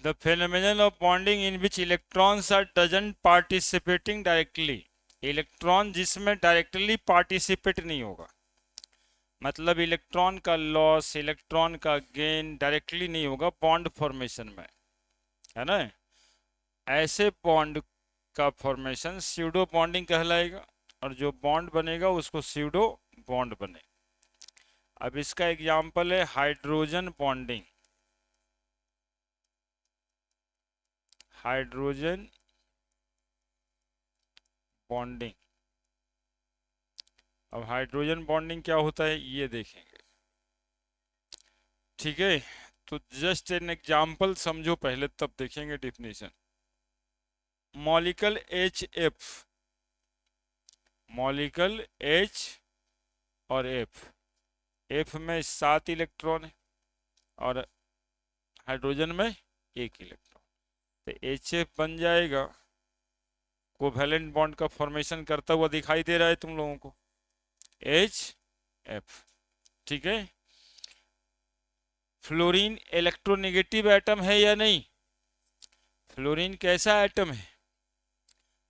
The phenomenon of bonding in which electrons are doesn't participating directly, electron जिसमें directly participate नहीं होगा, मतलब electron का लॉस, इलेक्ट्रॉन का गेन डायरेक्टली नहीं होगा बॉन्ड फॉर्मेशन में, है ना। ऐसे बॉन्ड का फॉर्मेशन स्यूडो बॉन्डिंग कहलाएगा, और जो बॉन्ड बनेगा उसको स्यूडो बॉन्ड बने। अब इसका एग्जाम्पल है हाइड्रोजन बॉन्डिंग, हाइड्रोजन बॉन्डिंग। अब हाइड्रोजन बॉन्डिंग क्या होता है ये देखेंगे, ठीक है। तो जस्ट एन एग्जाम्पल समझो पहले, तब देखेंगे definition. Molecule H F, molecule H और एफ, एफ में 7 इलेक्ट्रॉन है और हाइड्रोजन में 1 इलेक्ट्रॉन, तो एच एफ बन जाएगा, कोवैलेंट बॉन्ड का फॉर्मेशन करता हुआ दिखाई दे रहा है तुम लोगों को, एच एफ, ठीक है। फ्लोरीन इलेक्ट्रोनेगेटिव एटम है या नहीं, फ्लोरीन कैसा एटम है,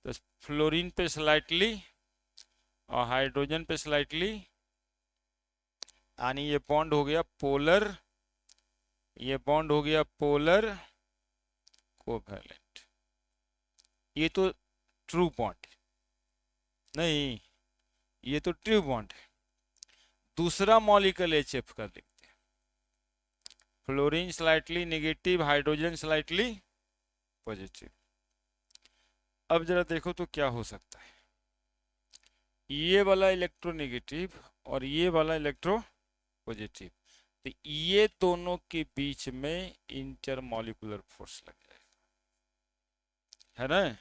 तो फ्लोरीन पे स्लाइटली और हाइड्रोजन पे स्लाइटली, यानी ये बॉन्ड हो गया पोलर, ये बॉन्ड हो गया पोलर कोवैलेंट। ये तो ट्रू बॉन्ड नहीं, ये तो ट्रू बॉन्ड है। दूसरा मॉलिक्यूल एच एफ का देखते हैं, fluorine slightly negative, hydrogen slightly positive. अब जरा देखो तो क्या हो सकता है, ये वाला इलेक्ट्रोनेगेटिव और ये वाला इलेक्ट्रो पॉजिटिव, तो ये दोनों के बीच में इंटरमॉलिक्यूलर फोर्स लग जाएगा, है ना।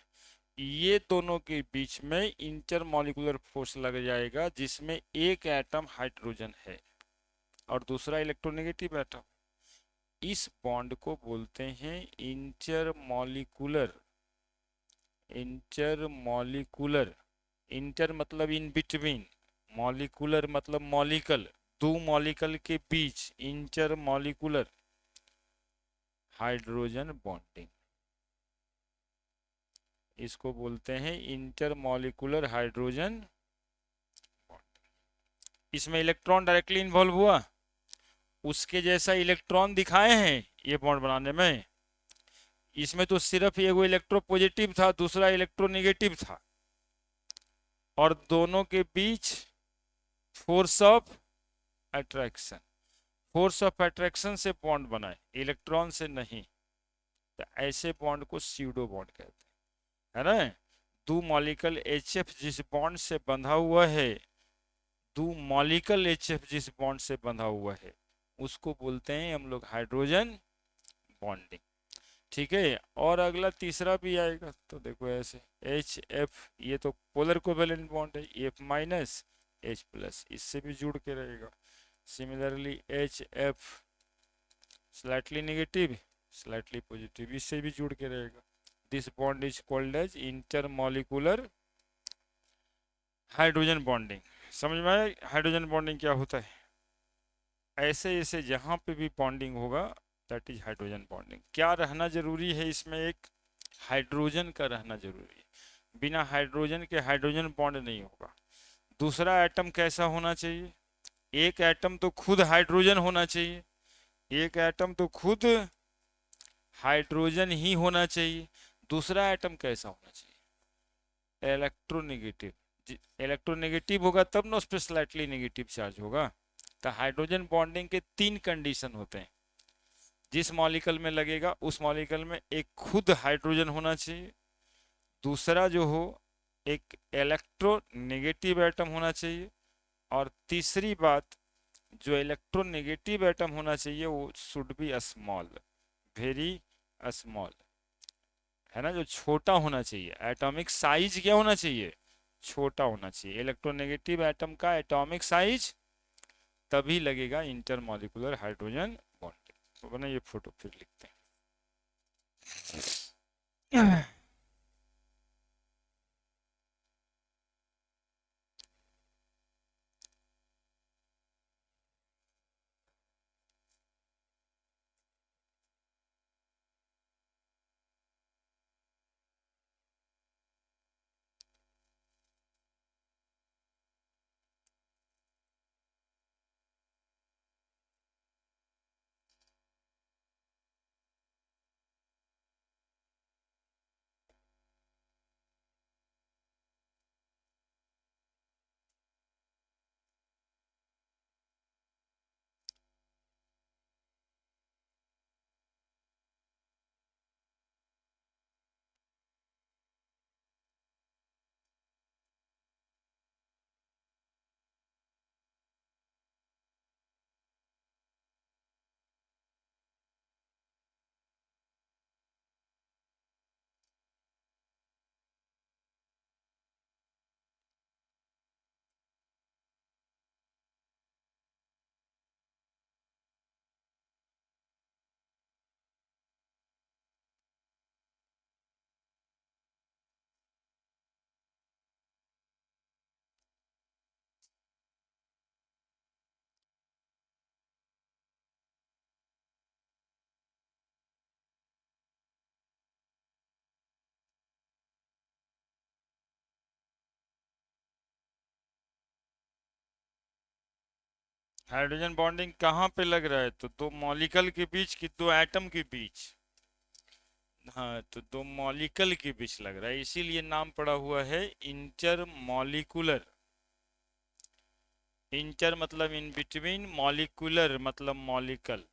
ये दोनों के बीच में इंटरमॉलिक्यूलर फोर्स लग जाएगा, जिसमें एक एटम हाइड्रोजन है और दूसरा इलेक्ट्रोनेगेटिव एटम। इस बॉन्ड को बोलते हैं इंटरमॉलिक्यूलर, इंटरमॉलिक्यूलर, इंटर मतलब इन बिटवीन, मॉलिक्यूलर मतलब मॉलिकल, दो मॉलिकल के बीच, इंटरमॉलिक्यूलर हाइड्रोजन बॉन्डिंग, इसको बोलते हैं इंटरमॉलिक्यूलर हाइड्रोजन बॉन्ड। इसमें इलेक्ट्रॉन डायरेक्टली इन्वॉल्व हुआ, उसके जैसा इलेक्ट्रॉन दिखाए हैं ये बॉन्ड बनाने में। इसमें तो सिर्फ एगो इलेक्ट्रो पॉजिटिव था, दूसरा इलेक्ट्रो नेगेटिव था, और दोनों के बीच force of attraction, force of attraction से बॉन्ड बनाए, इलेक्ट्रॉन से नहीं। तो ऐसे बॉन्ड को स्यूडो बॉन्ड कहते हैं, है ना। दो मॉलिक्यूल एच एफ जिस बॉन्ड से बंधा हुआ है, दो मॉलिक्यूल एच एफ जिस बॉन्ड से बंधा हुआ है, उसको बोलते हैं हम लोग हाइड्रोजन बॉन्डिंग, ठीक है। और अगला तीसरा भी आएगा, तो देखो ऐसे एच एफ, ये तो पोलर कोवेलेंट बॉन्ड है, एफ माइनस एच प्लस, इससे भी जुड़ के रहेगा। Similarly H F slightly negative, slightly positive, इससे भी जुड़ के रहेगा। This bond is called as intermolecular hydrogen bonding. समझ में आया हाइड्रोजन बॉन्डिंग क्या होता है। ऐसे ऐसे जहाँ पे भी बॉन्डिंग होगा, दैट इज हाइड्रोजन बॉन्डिंग। क्या रहना जरूरी है इसमें, एक हाइड्रोजन का रहना जरूरी है, बिना हाइड्रोजन के हाइड्रोजन बॉन्ड नहीं होगा। दूसरा एटम कैसा होना चाहिए, एक एटम तो खुद हाइड्रोजन होना चाहिए, एक एटम तो खुद हाइड्रोजन ही होना चाहिए। दूसरा एटम कैसा होना चाहिए, इलेक्ट्रोनेगेटिव, इलेक्ट्रोनेगेटिव होगा तब ना उस पर स्लाइटली नेगेटिव चार्ज होगा। तो हाइड्रोजन बॉन्डिंग के 3 कंडीशन होते हैं, जिस मॉलिक्यूल में लगेगा उस मॉलिक्यूल में एक खुद हाइड्रोजन होना चाहिए, दूसरा जो हो एक इलेक्ट्रोनेगेटिव एटम होना चाहिए, और तीसरी बात, जो इलेक्ट्रोनेगेटिव एटम होना चाहिए वो should be small, very small, है ना, जो छोटा होना चाहिए। एटॉमिक साइज क्या होना चाहिए, छोटा होना चाहिए। इलेक्ट्रोनेगेटिव एटम का एटॉमिक साइज, तभी लगेगा इंटरमॉलिक्यूलर हाइड्रोजन बॉन्ड। तो बना ये फोटो फिर लिखते हैं। हाइड्रोजन बॉन्डिंग कहाँ पे लग रहा है? तो दो मॉलिक्यूल के बीच कि दो एटम के बीच? हाँ, तो दो मॉलिक्यूल के बीच लग रहा है, इसीलिए नाम पड़ा हुआ है इंटर मॉलिकुलर। इंटर मतलब इन बिटवीन, मॉलिकुलर मतलब मॉलिक्यूल।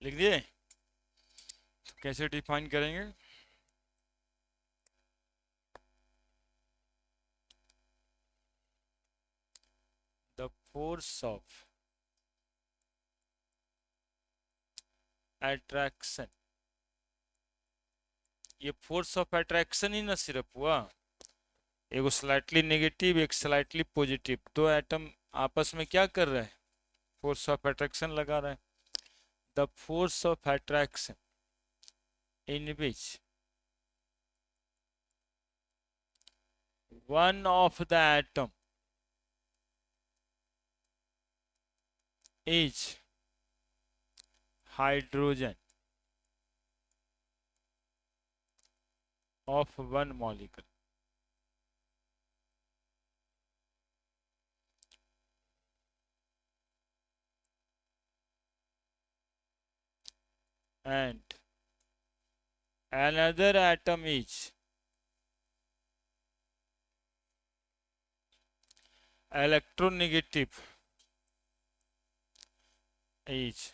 लिख दिए? तो कैसे डिफाइन करेंगे? The force of attraction. ये फोर्स ऑफ अट्रैक्शन ही ना सिर्फ हुआ, एगो स्लाइटली नेगेटिव एक स्लाइटली पॉजिटिव, दो एटम आपस में क्या कर रहे हैं? फोर्स ऑफ अट्रैक्शन लगा रहे हैं। The force of attraction in which one of the atom is hydrogen of one molecule, and another atom is electronegative, is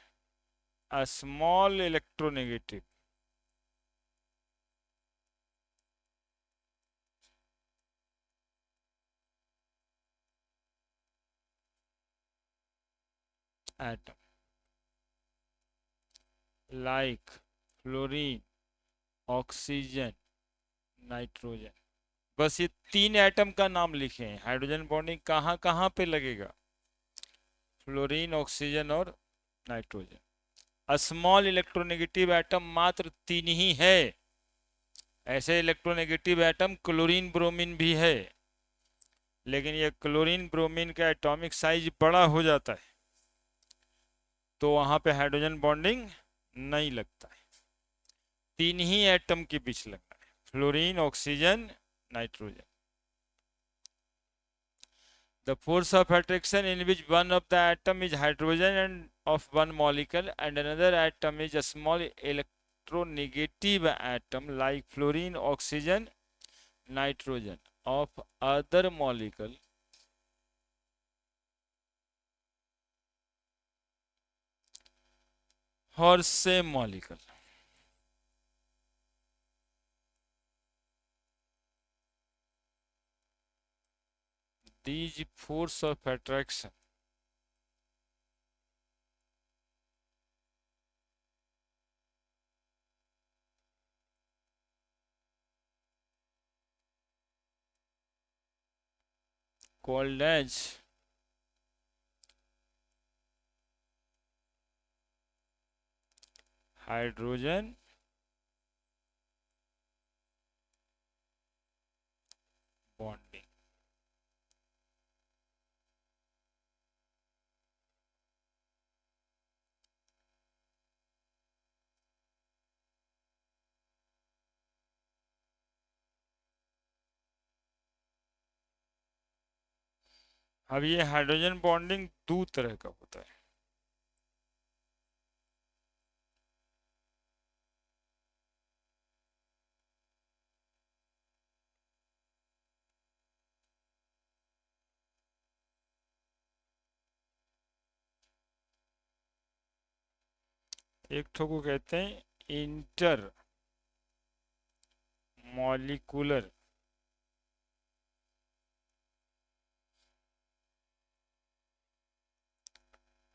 a small electronegative atom like fluorine, oxygen, nitrogen. बस ये तीन atom का नाम लिखे हैं। हाइड्रोजन बॉन्डिंग कहाँ कहाँ पे लगेगा? फ्लोरीन, ऑक्सीजन और नाइट्रोजन। स्मॉल इलेक्ट्रोनेगेटिव एटम मात्र तीन ही है। ऐसे इलेक्ट्रोनेगेटिव एटम क्लोरीन ब्रोमीन भी है, लेकिन ये क्लोरीन ब्रोमीन का एटॉमिक साइज बड़ा हो जाता है, तो वहां पे हाइड्रोजन बॉन्डिंग नहीं लगता है। तीन ही एटम के बीच लगना है, fluorine, oxygen, nitrogen. The force of attraction in which one of the atom is hydrogen and of one molecule and another atom is a small electronegative atom like fluorine, oxygen, nitrogen of other molecule or same molecule. These force of attraction called as hydrogen अब ये hydrogen bonding दो तरह का होता है। एक ठो को कहते हैं इंटर मॉलिक्यूलर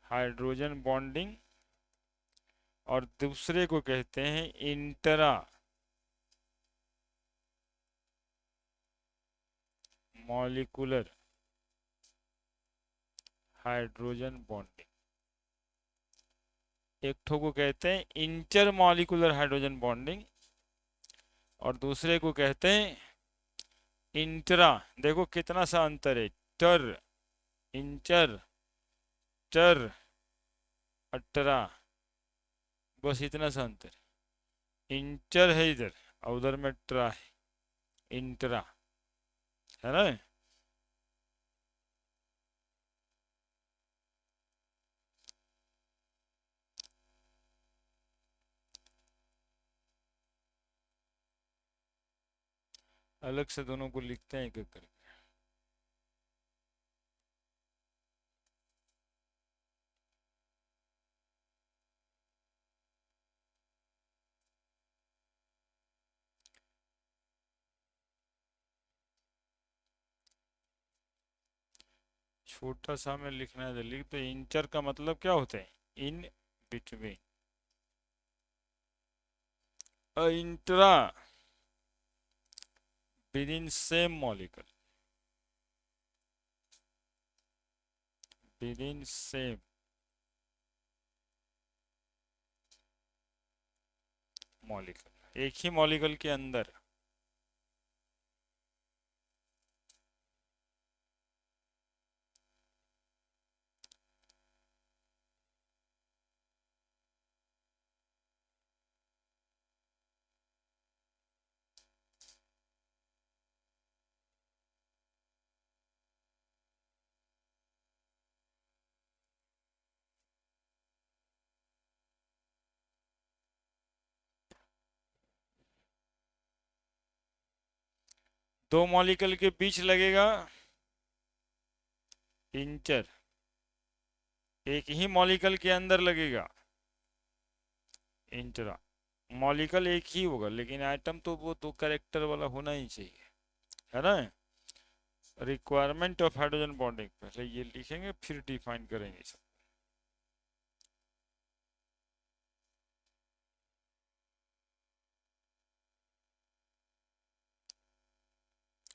हाइड्रोजन बॉन्डिंग, और दूसरे को कहते हैं इंट्रा मॉलिक्यूलर हाइड्रोजन बॉन्डिंग। एक ठो को कहते हैं इंटर मॉलिक्यूलर हाइड्रोजन बॉन्डिंग, और दूसरे को कहते हैं इंट्रा। देखो कितना सा अंतर है, टर, इंटर, टर, अट्रा, बस इतना सा अंतर। इंटर है इधर और उधर में ट्रा है, इंट्रा, है ना। अलग से दोनों को लिखते हैं एक एक करके। छोटा सा में लिखना है तो लिख दो। इंटर का मतलब क्या होता है, in between. Intra with in same molecule, with in same molecule, एक ही मॉलिक्यूल के अंदर। दो मॉलिक्यूल के बीच लगेगा इंटर, एक ही मॉलिक्यूल के अंदर लगेगा इंट्रा। मॉलिक्यूल एक ही होगा लेकिन एटम तो वो दो कैरेक्टर वाला होना ही चाहिए, है ना। रिक्वायरमेंट ऑफ हाइड्रोजन बॉन्डिंग पहले ये लिखेंगे फिर डिफाइन करेंगे सब।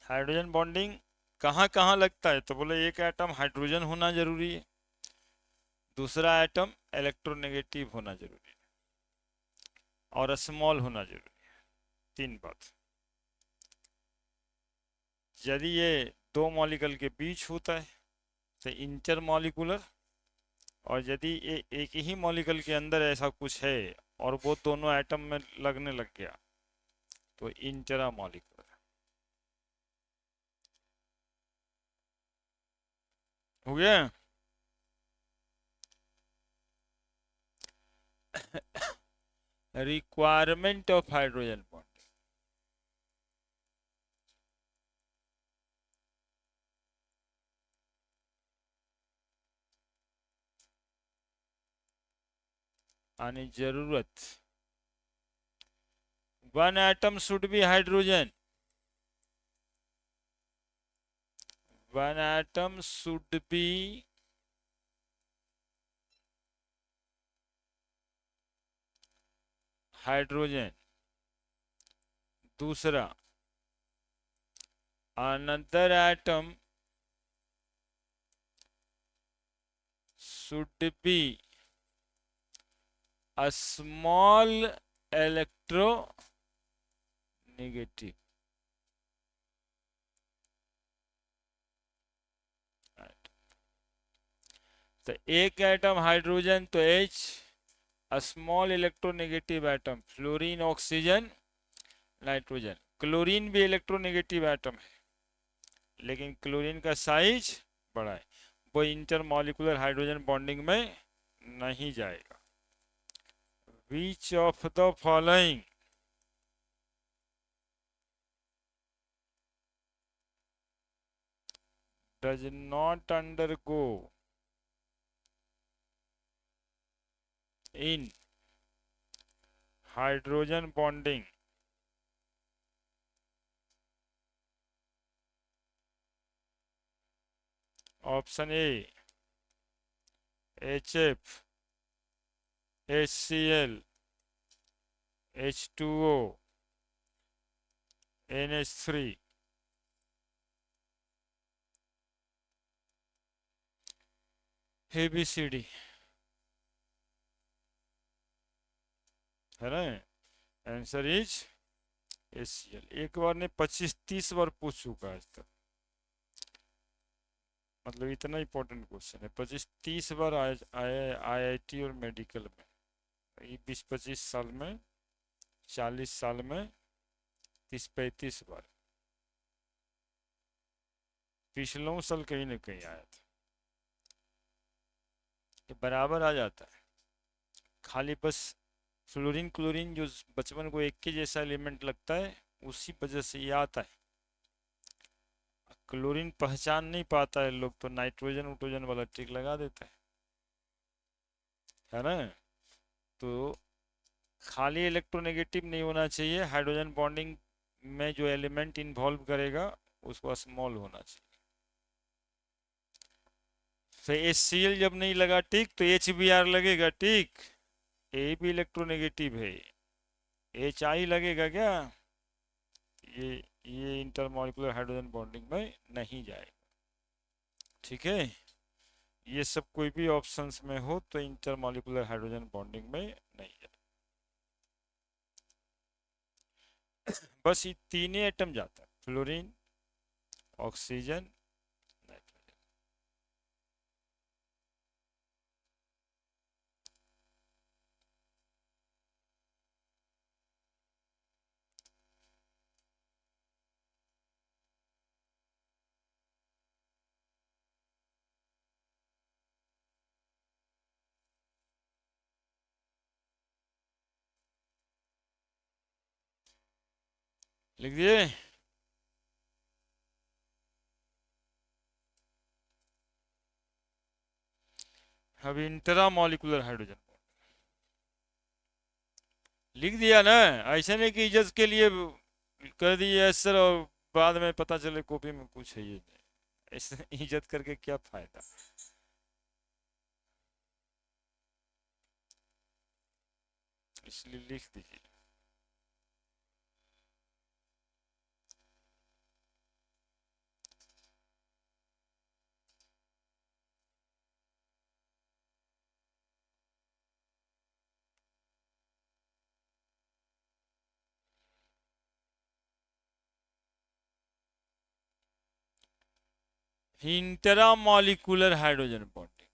हाइड्रोजन बॉन्डिंग कहाँ कहाँ लगता है, तो बोले एक एटम हाइड्रोजन होना जरूरी है, दूसरा एटम इलेक्ट्रोनेगेटिव होना जरूरी है, और स्मॉल होना जरूरी है। तीन बात। यदि ये दो मॉलिक्यूल के बीच होता है तो इंटर मॉलिक्यूलर, और यदि ये एक ही मॉलिक्यूल के अंदर ऐसा कुछ है और वो दोनों एटम में लगने लग गया तो इंट्रा मॉलिक्यूलर। हो गया। रिक्वायरमेंट ऑफ हाइड्रोजन बॉन्ड, यानी जरूरत। One atom should be hydrogen, one atom should be hydrogen. दूसरा, another atom should be a small electronegative। तो एक एटम हाइड्रोजन तो H, small electronegative atom fluorine, oxygen, nitrogen. Chlorine भी electronegative atom है लेकिन chlorine का साइज बड़ा है, वो इंटरमॉलिक्यूलर हाइड्रोजन बॉन्डिंग में नहीं जाएगा। Which of the following does not undergo in hydrogen bonding? Option A HF, HCl, H2O, NH3। ABCD है ना? Answer is HCl। एक बार ने 25-30 बार पूछ चुका है आज तक, मतलब इतना इंपॉर्टेंट क्वेश्चन है। 25-30 बार आया IIT और मेडिकल में, 20-25 साल में, 40 साल में 30-35 बार। पिछलों साल कहीं ना कहीं आया था, ये बराबर आ जाता है। खाली बस फ्लोरीन क्लोरीन जो बचपन को एक के जैसा एलिमेंट लगता है, उसी वजह से ये आता है। क्लोरीन पहचान नहीं पाता है लोग, तो नाइट्रोजन उट्रोजन वाला ट्रिक लगा देता है ना? तो खाली इलेक्ट्रोनेगेटिव नहीं होना चाहिए, हाइड्रोजन बॉन्डिंग में जो एलिमेंट इन्वॉल्व करेगा उसको स्मॉल होना चाहिए। तो HCl जब नहीं लगा टिक, तो HBr लगेगा टिक, ए भी इलेक्ट्रोनेगेटिव है। HI लगेगा क्या? ये इंटरमॉलिक्यूलर हाइड्रोजन बॉन्डिंग में नहीं जाएगा। ठीक है, ये सब कोई भी ऑप्शंस में हो तो इंटरमॉलिक्यूलर हाइड्रोजन बॉन्डिंग में नहीं जाए। बस ये तीन ही एटम जाता है, फ्लोरीन, ऑक्सीजन, नाइट्रोजन। लिख दिए? अब इंट्रा मॉलिक्यूलर हाइड्रोजन लिख दिया ना, ऐसे नहीं कि इज्जत के लिए कर दिए सर और बाद में पता चले कॉपी में कुछ है ये नहीं। ऐसे इज्जत करके क्या फायदा? इसलिए लिख दीजिए। Intra molecular hydrogen bonding,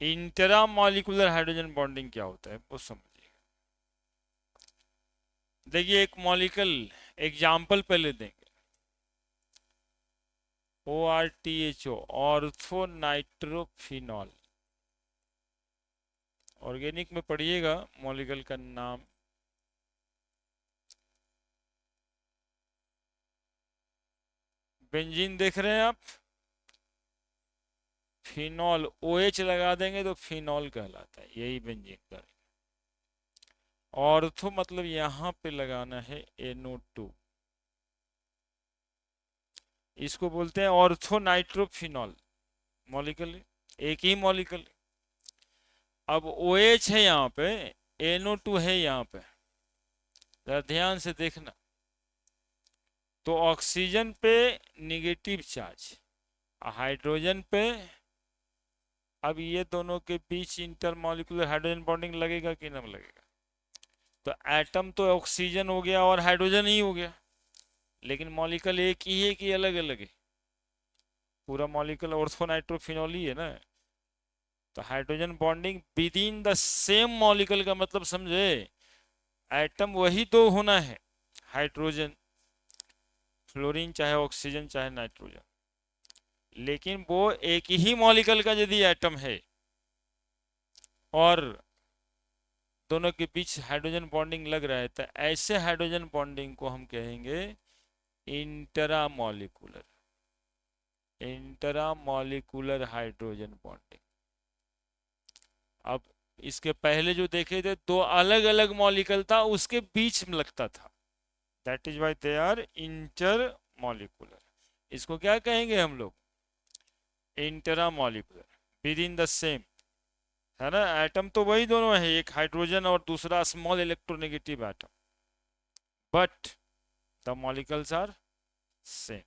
intra molecular hydrogen bonding क्या होता है वो समझिए। देखिए एक मॉलिक्यूल एग्जाम्पल पहले देंगे। ORTHO, ortho nitrophenol. ऑर्गेनिक में पढ़िएगा मॉलिक्यूल का नाम। बेंजीन देख रहे हैं आप, फिनॉल OH लगा देंगे तो फिनॉल कहलाता है, यही बेंजीन का। ऑर्थो मतलब यहां पे लगाना है NO2, इसको बोलते हैं ऑर्थो नाइट्रोफिनॉल। मॉलिक्यूल एक ही मॉलिक्यूल। अब OH है यहाँ पे, NO2 है यहाँ पे, जरा ध्यान से देखना। तो ऑक्सीजन पे निगेटिव चार्ज, हाइड्रोजन पे, अब ये दोनों के बीच इंटरमॉलिक्यूलर हाइड्रोजन बॉन्डिंग लगेगा कि नहीं लगेगा? तो एटम तो ऑक्सीजन हो गया और हाइड्रोजन ही हो गया, लेकिन मॉलिक्यूल एक ही है कि अलग अलग है? पूरा मॉलिक्यूल ऑर्थो नाइट्रोफिनॉल ही है ना। तो hydrogen bonding with in the same molecule का मतलब समझे, एटम वही दो होना है, हाइड्रोजन, फ्लोरीन चाहे ऑक्सीजन चाहे नाइट्रोजन, लेकिन वो एक ही मॉलिक्यूल का यदि एटम है और दोनों के बीच हाइड्रोजन बॉन्डिंग लग रहा है, तो ऐसे हाइड्रोजन बॉन्डिंग को हम कहेंगे intra molecular, intra molecular hydrogen bonding. अब इसके पहले जो देखे थे दो अलग अलग मॉलिक्यूल था, उसके बीच में लगता था, that is why they are intermolecular. इसको क्या कहेंगे हम लोग, intramolecular, within the same, है ना। एटम तो वही दोनों है, एक हाइड्रोजन और दूसरा small electronegative atom, but the molecules are same.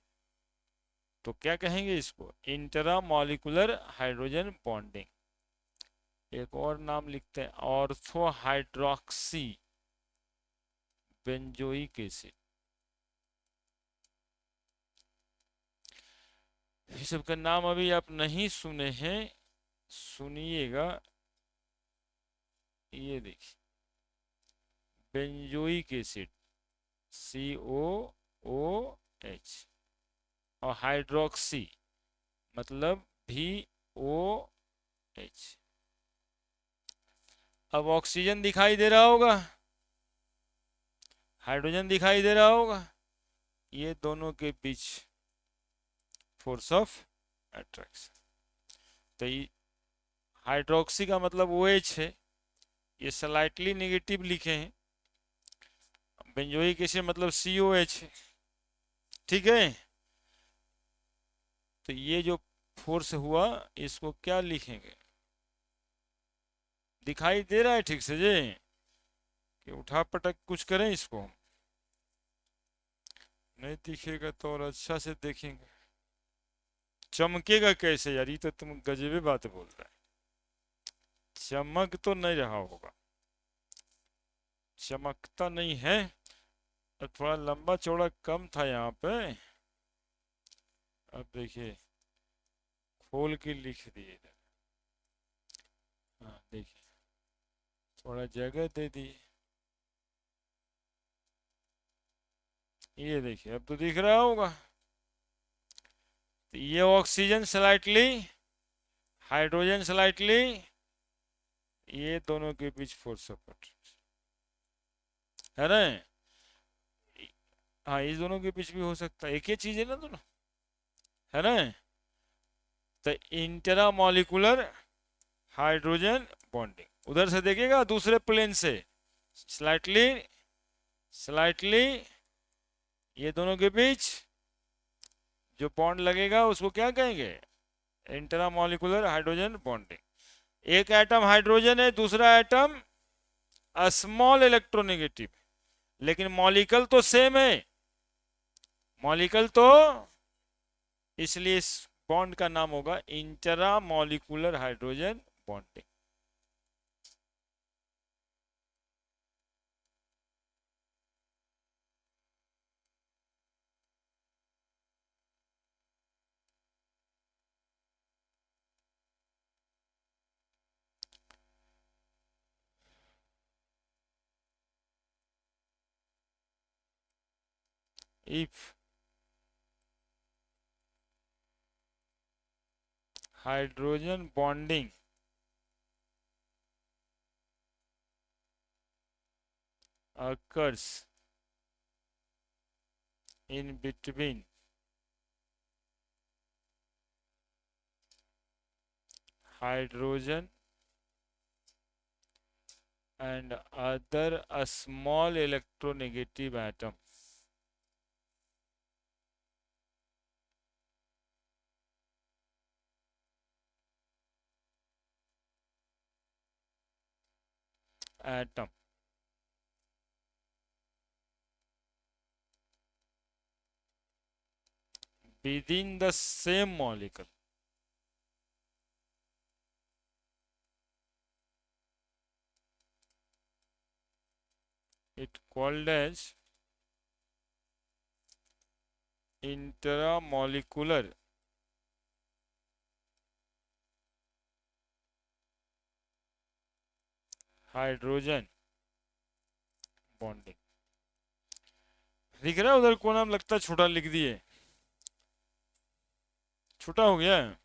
तो क्या कहेंगे इसको, इंटरा मॉलिकुलर हाइड्रोजन बॉन्डिंग। एक और नाम लिखते हैं, ऑर्थो हाइड्रोक्सी बेंजोइक एसिड। ये सब का नाम अभी आप नहीं सुने हैं, सुनिएगा। ये देखिए, बेंजोइक एसिड, COOH, और हाइड्रोक्सी मतलब VOH। अब ऑक्सीजन दिखाई दे रहा होगा, हाइड्रोजन दिखाई दे रहा होगा, ये दोनों के बीच फोर्स ऑफ अट्रैक्शन। तो हाइड्रोक्सी का मतलब OH है, ये स्लाइटली नेगेटिव लिखे हैं, बेंजोइक एसिड मतलब COH है, ठीक है। तो ये जो फोर्स हुआ इसको क्या लिखेंगे, दिखाई दे रहा है ठीक से जी, कि उठा पटक कुछ करें इसको, नहीं दिखेगा तो और अच्छा से देखेंगे। चमकेगा कैसे यार, ये तो तुम गजबे बात बोल रहे हैं, चमक तो नहीं रहा होगा, चमकता नहीं है, और थोड़ा लंबा चौड़ा कम था यहाँ पे। अब देखिए खोल के लिख दिए, हाँ देखिए, थोड़ा जगह दे दी, ये देखिए अब तो दिख रहा होगा। तो ये ऑक्सीजन स्लाइटली, हाइड्रोजन स्लाइटली, ये दोनों के बीच फोर्स ऑफ अट्रैक्शन है ना। हाँ इस दोनों के बीच भी हो सकता है, एक ही चीज है ना दोनों, है ना। तो इंटरा मॉलिकुलर हाइड्रोजन बॉन्डिंग, उधर से देखिएगा दूसरे प्लेन से, स्लाइटली स्लाइटली, ये दोनों के बीच जो बॉन्ड लगेगा उसको क्या कहेंगे, इंटरा मॉलिकुलर हाइड्रोजन बॉन्डिंग। एक एटम हाइड्रोजन है, दूसरा एटम स्मॉल इलेक्ट्रोनेगेटिव, लेकिन मॉलिक्यूल तो सेम है, मॉलिक्यूल तो, इसलिए इस बॉन्ड का नाम होगा intra molecular hydrogen bonding. if hydrogen bonding occurs in between hydrogen and other a small electronegative atom, atom within the same molecule, it called as intramolecular hydrogen bonding. लिख रहा है उधर कोना में, लगता है छोटा लिख दिए, छोटा हो गया है।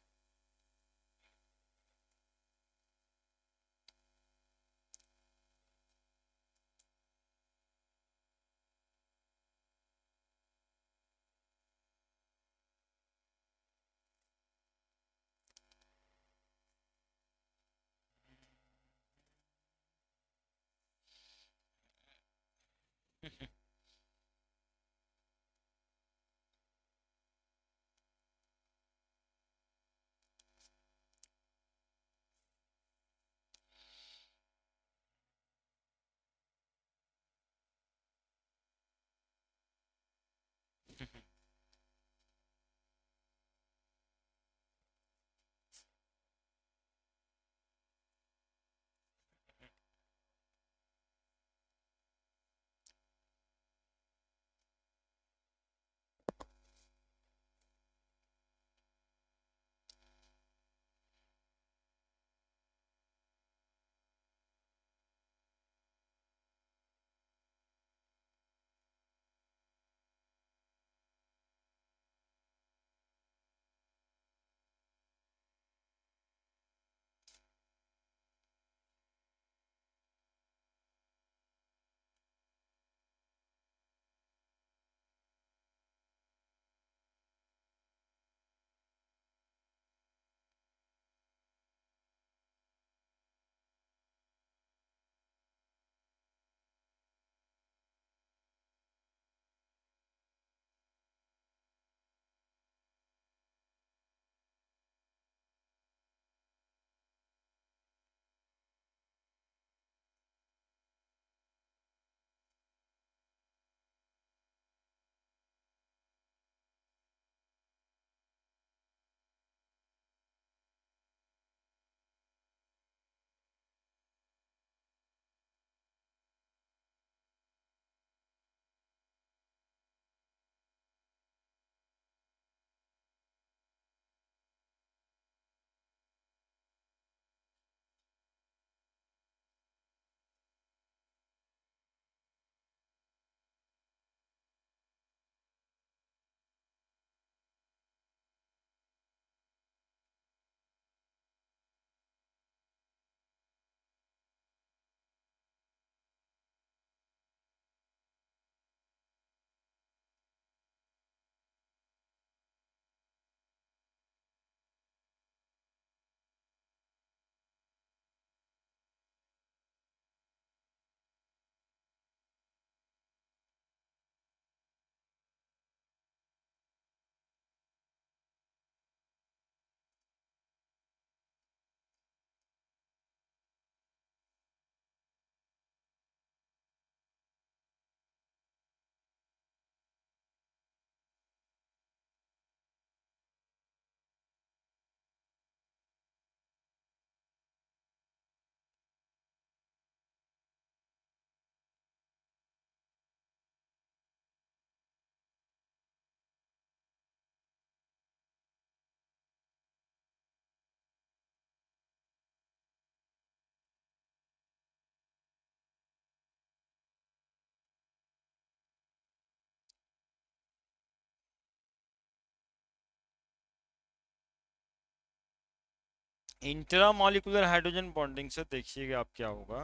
इंट्रा मॉलिक्यूलर हाइड्रोजन बॉन्डिंग से देखिएगा आप क्या होगा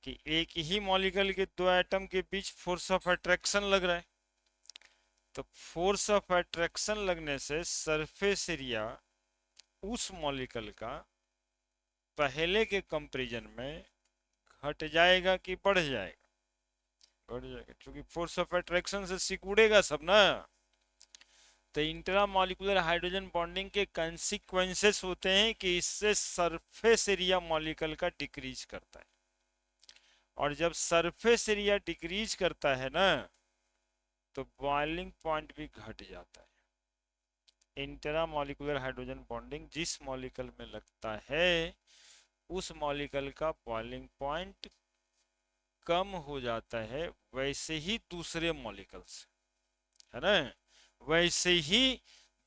कि एक ही मॉलिक्यूल के दो एटम के बीच फोर्स ऑफ अट्रैक्शन लग रहा है। तो फोर्स ऑफ अट्रैक्शन लगने से सरफेस एरिया उस मॉलिक्यूल का पहले के कंपैरिजन में घट जाएगा कि बढ़ जाएगा? बढ़ जाएगा, क्योंकि फोर्स ऑफ अट्रैक्शन से सिकुड़ेगा सब ना। तो इंट्रा मॉलिक्यूलर हाइड्रोजन बॉन्डिंग के कंसिक्वेंसेस होते हैं कि इससे सरफेस एरिया मॉलिक्यूल का डिक्रीज करता है, और जब सरफेस एरिया डिक्रीज करता है ना, तो बॉइलिंग पॉइंट भी घट जाता है। इंट्रा मॉलिक्यूलर हाइड्रोजन बॉन्डिंग जिस मॉलिक्यूल में लगता है उस मॉलिक्यूल का बॉइलिंग पॉइंट कम हो जाता है, वैसे ही दूसरे मॉलिक्यूल्स, है ना, वैसे ही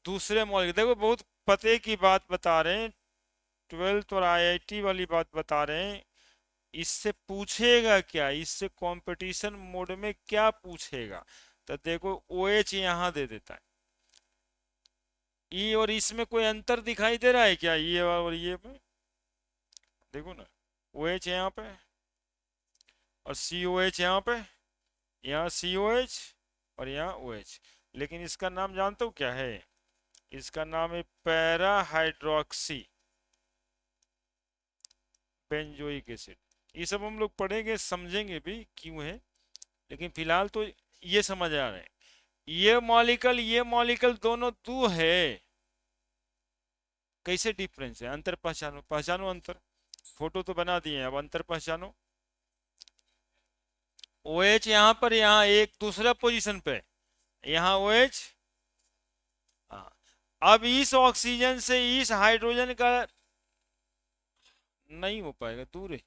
दूसरे मॉलिक्यूल। देखो बहुत पते की बात बता रहे हैं, 12th और आईआईटी वाली बात बता रहे हैं। इससे पूछेगा क्या, इससे कंपटीशन मोड में क्या पूछेगा। तो देखो OH यहाँ दे देता है, ई और इसमें कोई अंतर दिखाई दे रहा है क्या, ये और ये पे, देखो ना, OH यहाँ पे और COH यहाँ पे, यहाँ COH और यहाँ OH। लेकिन इसका नाम जानते हो क्या है, इसका नाम है पैरा हाइड्रोक्सी बेंजोइक एसिड। ये सब हम लोग पढ़ेंगे, समझेंगे भी क्यों है, लेकिन फिलहाल तो ये समझ आ रहे हैं। ये मॉलिक्यूल दोनों दो है, कैसे डिफरेंस है, अंतर पहचानो, पहचानो अंतर। फोटो तो बना दिए हैं, अब अंतर पहचानो। OH यहाँ पर, यहाँ एक दूसरा पोजीशन पे, यहाँ OH। हाँ, अब इस ऑक्सीजन से इस हाइड्रोजन का नहीं हो पाएगा, दूर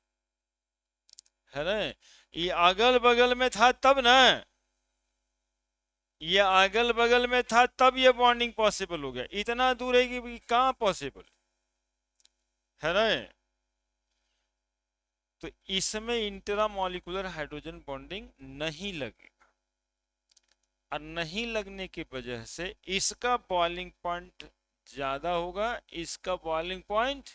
है ना। ये अगल बगल में था तब ना, ये अगल बगल में था तब ये बॉन्डिंग पॉसिबल हो गया, इतना दूर है कि कहाँ पॉसिबल है ना। तो इसमें इंट्रामॉलिक्यूलर हाइड्रोजन बॉन्डिंग नहीं लगेगा, और नहीं लगने की वजह से इसका बॉइलिंग पॉइंट ज्यादा होगा, इसका बॉइलिंग पॉइंट।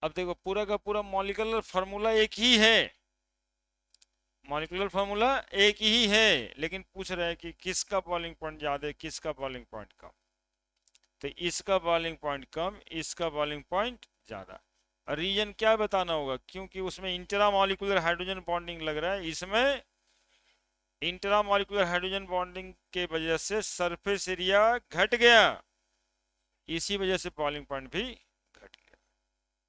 अब देखो पूरा का पूरा मॉलिक्यूलर फार्मूला एक ही है, मॉलिक्यूलर फार्मूला एक ही है, लेकिन पूछ रहे हैं कि किसका बॉइलिंग पॉइंट ज्यादा है, किसका बॉइलिंग पॉइंट कम। तो इसका बॉइलिंग पॉइंट कम, इसका बॉइलिंग पॉइंट ज्यादा। रीजन क्या बताना होगा, क्योंकि उसमें इंट्रा मॉलिक्यूलर हाइड्रोजन बॉन्डिंग लग रहा है, इसमें इंट्रा मॉलिक्यूलर हाइड्रोजन बॉन्डिंग के वजह से सरफेस एरिया घट गया, इसी वजह से बॉइलिंग पॉइंट भी घट गया।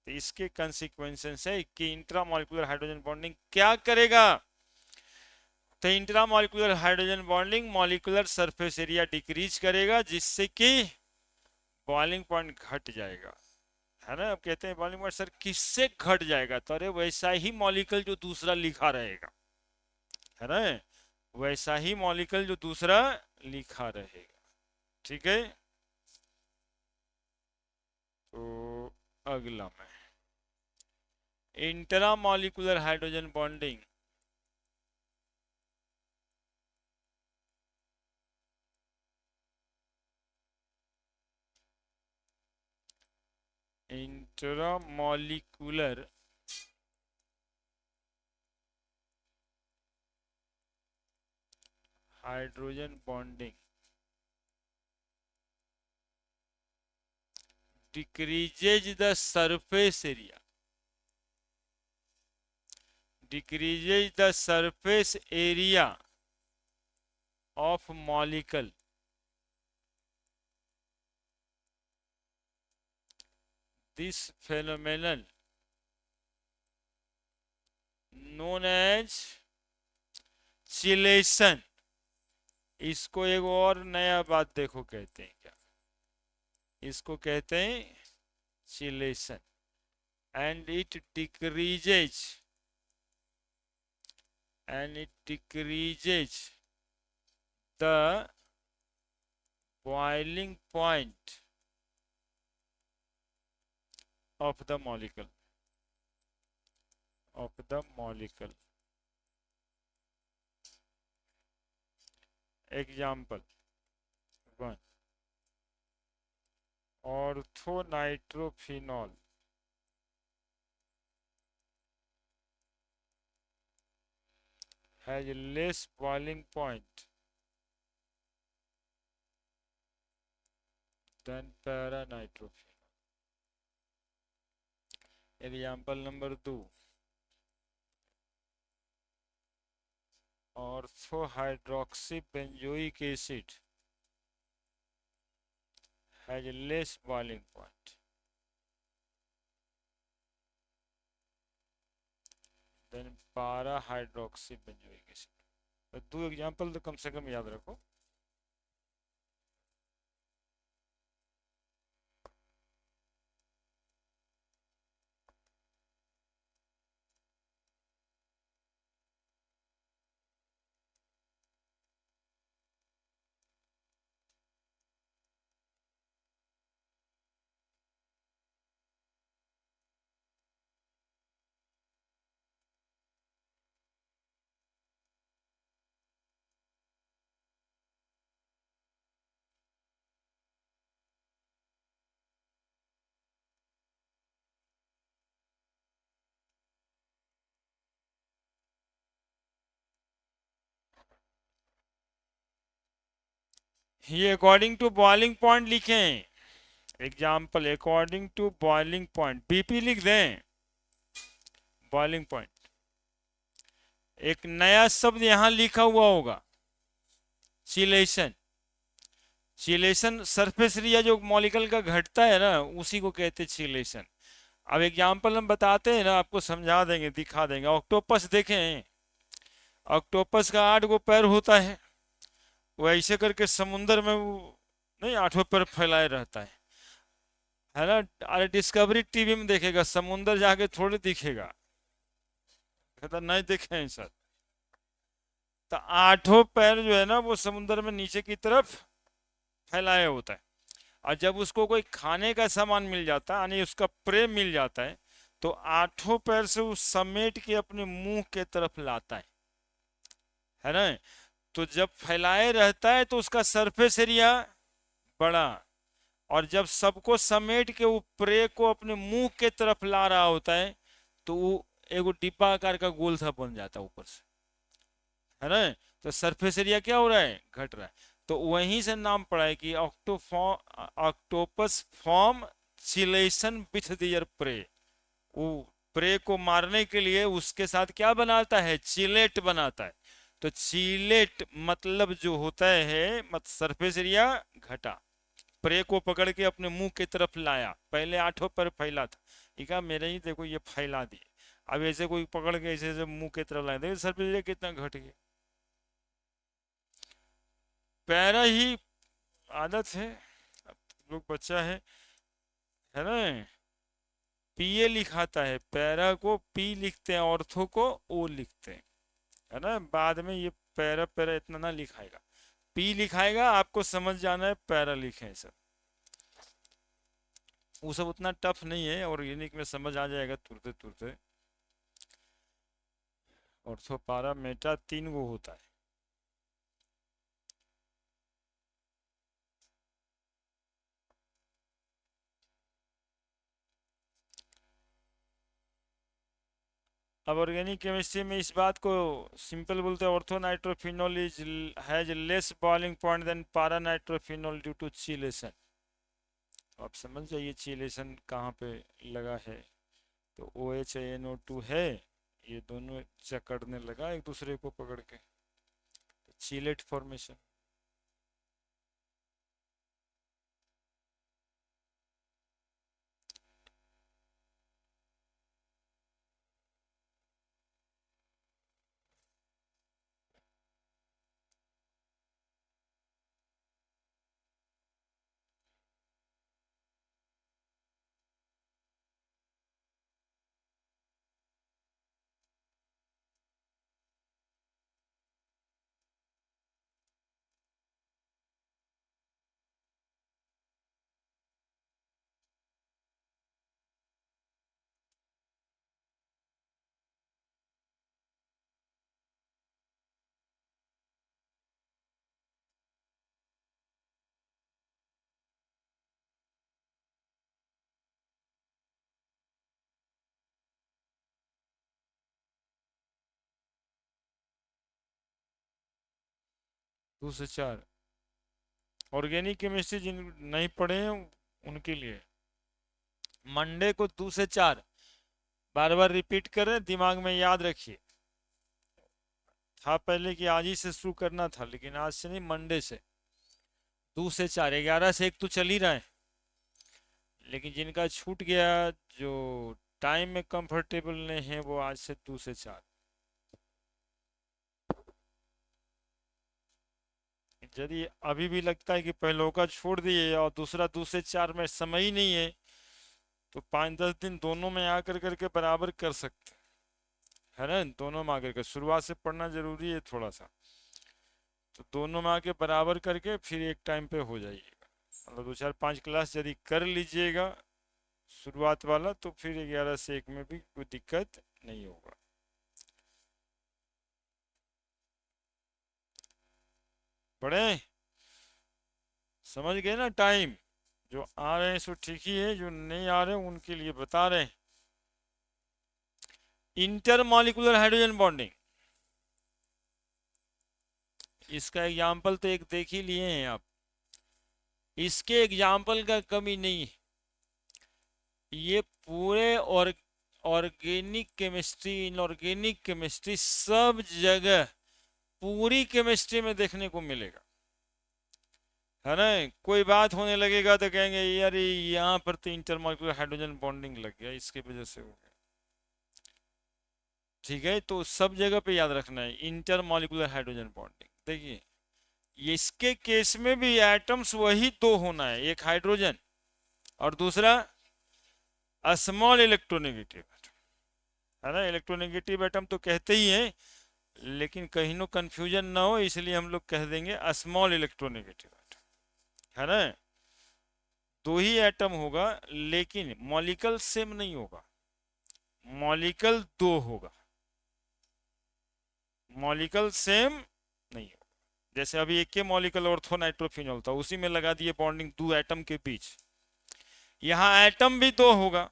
तो इसके कंसिक्वेंसेस है कि इंट्रा मॉलिक्यूलर हाइड्रोजन बॉन्डिंग क्या करेगा। तो intra molecular hydrogen bonding molecular surface area decrease करेगा, जिससे कि बॉइलिंग पॉइंट घट जाएगा, है ना। अब कहते हैं बॉइलिंग पॉइंट सर किससे घट जाएगा, तो अरे वैसा ही मॉलिक्यूल जो दूसरा लिखा रहेगा, है ना, वैसा ही मॉलिक्यूल जो दूसरा लिखा रहेगा, ठीक है। तो अगला में intra molecular hydrogen bonding intra molecular hydrogen bonding decreases the surface area, decreases the surface area of molecule, this phenomenon known as chilation। इसको एक और नया बात देखो कहते हैं क्या, इसको कहते हैं chelation. And it decreases, and it decreases the boiling point of the molecule, of the molecule। Example 1, orthonitrophenol has less boiling point than paranitrophenol। Example number 2, orthohydroxybenzoic acid has less boiling point than parahydroxybenzoic acid। तो 2 example तो कम से कम याद रखो। ये according to boiling point लिखें। Example according to boiling point, BP लिख दें, boiling point. एक नया शब्द यहां लिखा हुआ होगा, चिलेशन। चिलेशन सरफेस एरिया जो मॉलिक्यूल का घटता है ना, उसी को कहते हैं चिलेशन। अब एग्जाम्पल हम बताते हैं ना, आपको समझा देंगे, दिखा देंगे। ऑक्टोपस देखें, ऑक्टोपस का 8 गो पैर होता है, वो ऐसे करके समुंदर में वो नहीं 8 पैर फैलाए रहता है ना। अरे डिस्कवरी टीवी में देखेगा, समुंदर जाके थोड़ी दिखेगा, कहता नहीं दिखे हैं सर। तो 8 पैर जो है ना, वो समुंदर में नीचे की तरफ फैलाया होता है। और जब उसको कोई खाने का सामान मिल जाता है, यानी उसका प्रे मिल जाता है, तो 8 पैर से वो समेट के अपने मुंह के तरफ लाता है ना। तो जब फैलाए रहता है तो उसका सरफेस एरिया बड़ा, और जब सबको समेट के वो प्रे को अपने मुंह के तरफ ला रहा होता है, तो वो एगो डिब्बा आकार का गोल सा बन जाता है ऊपर से, है ना। तो सरफेस एरिया क्या हो रहा है, घट रहा है। तो वहीं से नाम पड़ा है कि octopus form chelation with their prey. वो प्रे को मारने के लिए उसके साथ क्या बनाता है, चिलेट बनाता है। तो चिलेट मतलब जो होता है, मत सरफेस एरिया घटा, प्रे को पकड़ के अपने मुंह की तरफ लाया। पहले 8 पर फैला था, ये कहा मेरे ही देखो ये फैला दिए। अब ऐसे कोई पकड़ के ऐसे ऐसे मुंह की तरफ लाया, देखो सरफेस एरिया कितना घट गया। पैरा ही आदत है, अब लोग बच्चा है ना। पीए लिखाता है, पैरा को पी लिखते हैं, ऑर्थो को ओ लिखते हैं, है ना। बाद में ये पैरा पैरा इतना ना लिखाएगा, पी लिखाएगा, आपको समझ जाना है पैरा लिखे सब। वो सब उतना टफ नहीं है, ऑर्गेनिक में समझ आ जाएगा तुरते तुरते। ऑर्थो पारा मेटा 3 गो होता है। अब ऑर्गेनिक केमिस्ट्री में इस बात को सिंपल बोलते हैं, ortho nitrophenol is has less boiling point than para nitrophenol due to chelation. आप समझ जाइए चिलेशन कहाँ पे लगा है। तो O H N O two है, ये दोनों जकड़ने लगा एक दूसरे को पकड़ के, तो चिलेट फॉर्मेशन। 2 से 4 ऑर्गेनिक केमिस्ट्री जिन नहीं पढ़े हैं उनके लिए, मंडे को 2 से 4 बार बार रिपीट करें, दिमाग में याद रखिए। था पहले कि आज ही से शुरू करना था, लेकिन आज से नहीं, मंडे से 2 से 4, 11 से 1 तो चल ही रहा है। लेकिन जिनका छूट गया, जो टाइम में कंफर्टेबल नहीं है, वो आज से 2 से 4। यदि अभी भी लगता है कि पहले का छोड़ दिए और दूसरा 2 से 4 में समय ही नहीं है, तो 5-10 दिन दोनों में आकर करके बराबर कर सकते है ना। दोनों में आकर के शुरुआत से पढ़ना जरूरी है थोड़ा सा, तो दोनों में आके बराबर करके फिर एक टाइम पे हो जाइएगा। मतलब 2 4 5 क्लास यदि कर लीजिएगा शुरुआत वाला, तो फिर 11 से 1 में भी कोई दिक्कत नहीं होगा। पढ़े, समझ गए ना। टाइम जो आ रहे हैं सो ठीक ही है, जो नहीं आ रहे उनके लिए बता रहे हैं। इंटरमॉलिक्यूलर हाइड्रोजन बॉन्डिंग, इसका एग्जाम्पल तो एक देख ही लिए हैं आप, इसके एग्जाम्पल का कमी नहीं है। ये पूरे और ऑर्गेनिक केमिस्ट्री, इनऑर्गेनिक केमिस्ट्री, सब जगह पूरी केमिस्ट्री में देखने को मिलेगा, है ना। कोई बात होने लगेगा तो कहेंगे यार यहाँ पर तो इंटरमॉलिक्यूलर हाइड्रोजन बॉन्डिंग लग गया, इसके वजह से हो गया। ठीक है, तो सब जगह पे याद रखना है इंटरमॉलिक्यूलर हाइड्रोजन बॉन्डिंग। देखिए इसके केस में भी एटम्स वही दो होना है, एक हाइड्रोजन और दूसरा स्मॉल इलेक्ट्रोनेगेटिव, है ना। इलेक्ट्रोनेगेटिव एटम तो कहते ही हैं, लेकिन कहीं नो कंफ्यूजन ना हो इसलिए हम लोग कह देंगे स्मॉल इलेक्ट्रोनेगेटिव एटम, है ना। दो ही एटम होगा लेकिन मॉलिक्यूल सेम नहीं होगा, मॉलिक्यूल दो होगा, मॉलिक्यूल सेम नहीं होगा। जैसे अभी एक के मॉलिक्यूल ऑर्थो नाइट्रोफिनॉल था, उसी में लगा दिए बॉन्डिंग दो एटम के बीच, यहाँ एटम भी दो होगा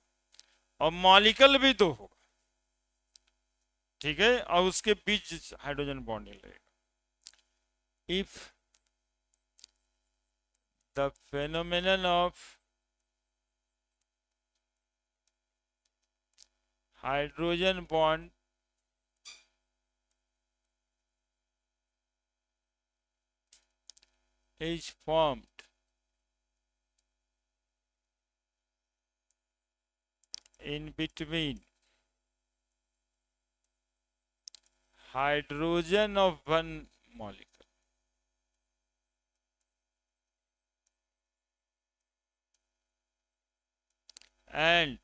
और मॉलिक्यूल भी दो होगा, ठीक है, और उसके बीच हाइड्रोजन बॉन्डिंग लगेगा। If the phenomenon of hydrogen bond is formed in between hydrogen of one molecule and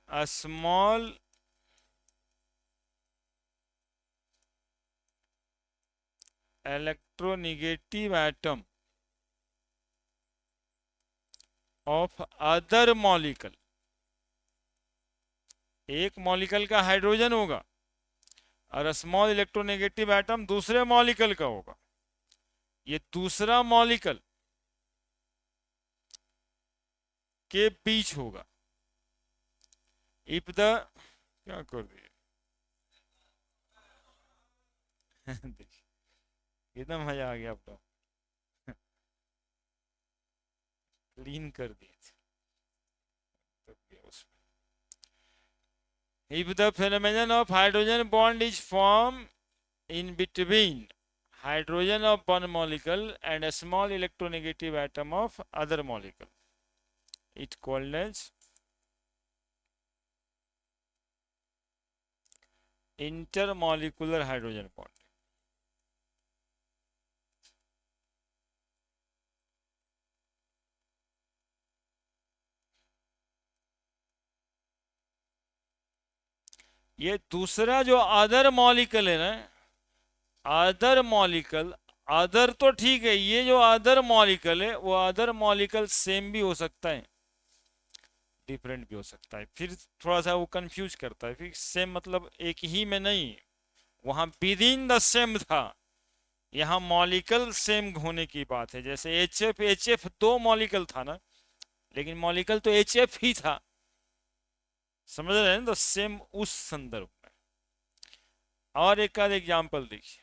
a small electronegative atom of other molecule, एक मॉलिक्यूल का हाइड्रोजन होगा और स्मॉल इलेक्ट्रोनेगेटिव एटम दूसरे मॉलिक्यूल का होगा, ये दूसरा मॉलिक्यूल के बीच होगा। इफ द क्या कर दिए कितना मजा आ गया आपको, क्लीन कर दिए थे। If the phenomenon of hydrogen bond is formed in between hydrogen of one molecule and a small electronegative atom of other molecule, it called as intermolecular hydrogen bond. ये दूसरा जो अदर मॉलिक्यूल है ना, other molecule, other तो ठीक है, ये जो अदर मॉलिक्यूल है वो अदर मॉलिक्यूल सेम भी हो सकता है, डिफरेंट भी हो सकता है, फिर थोड़ा सा वो कंफ्यूज करता है। फिर सेम मतलब एक ही में नहीं, वहां विद इन द सेम था, यहाँ मॉलिक्यूल सेम होने की बात है। जैसे एच एफ दो मॉलिक्यूल था ना, लेकिन मॉलिक्यूल तो एच एफ ही था, समझ रहे हैं, तो सेम उस संदर्भ में। और एक आध एग्जाम्पल देखिए,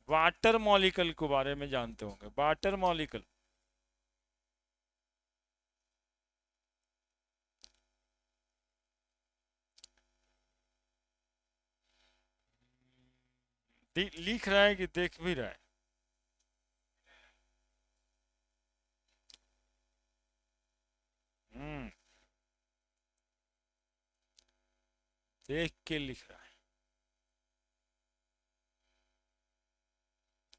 वाटर मॉलिक्यूल के बारे में जानते होंगे, वाटर मॉलिक्यूल लिख रहा है कि देख भी रहा है, देख के लिख रहा है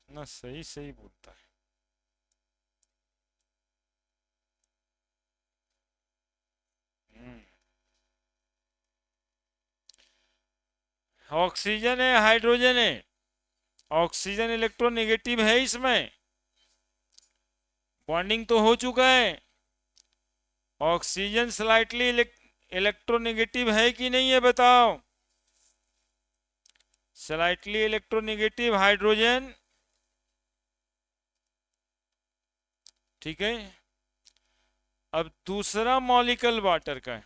ना, सही सही बोलता है। ऑक्सीजन है, हाइड्रोजन है, ऑक्सीजन इलेक्ट्रोनेगेटिव है, इसमें बॉन्डिंग तो हो चुका है। ऑक्सीजन स्लाइटली इलेक्ट्रोनेगेटिव है कि नहीं है बताओ, स्लाइटली इलेक्ट्रोनेगेटिव हाइड्रोजन, ठीक है। अब दूसरा मॉलिक्यूल वाटर का है,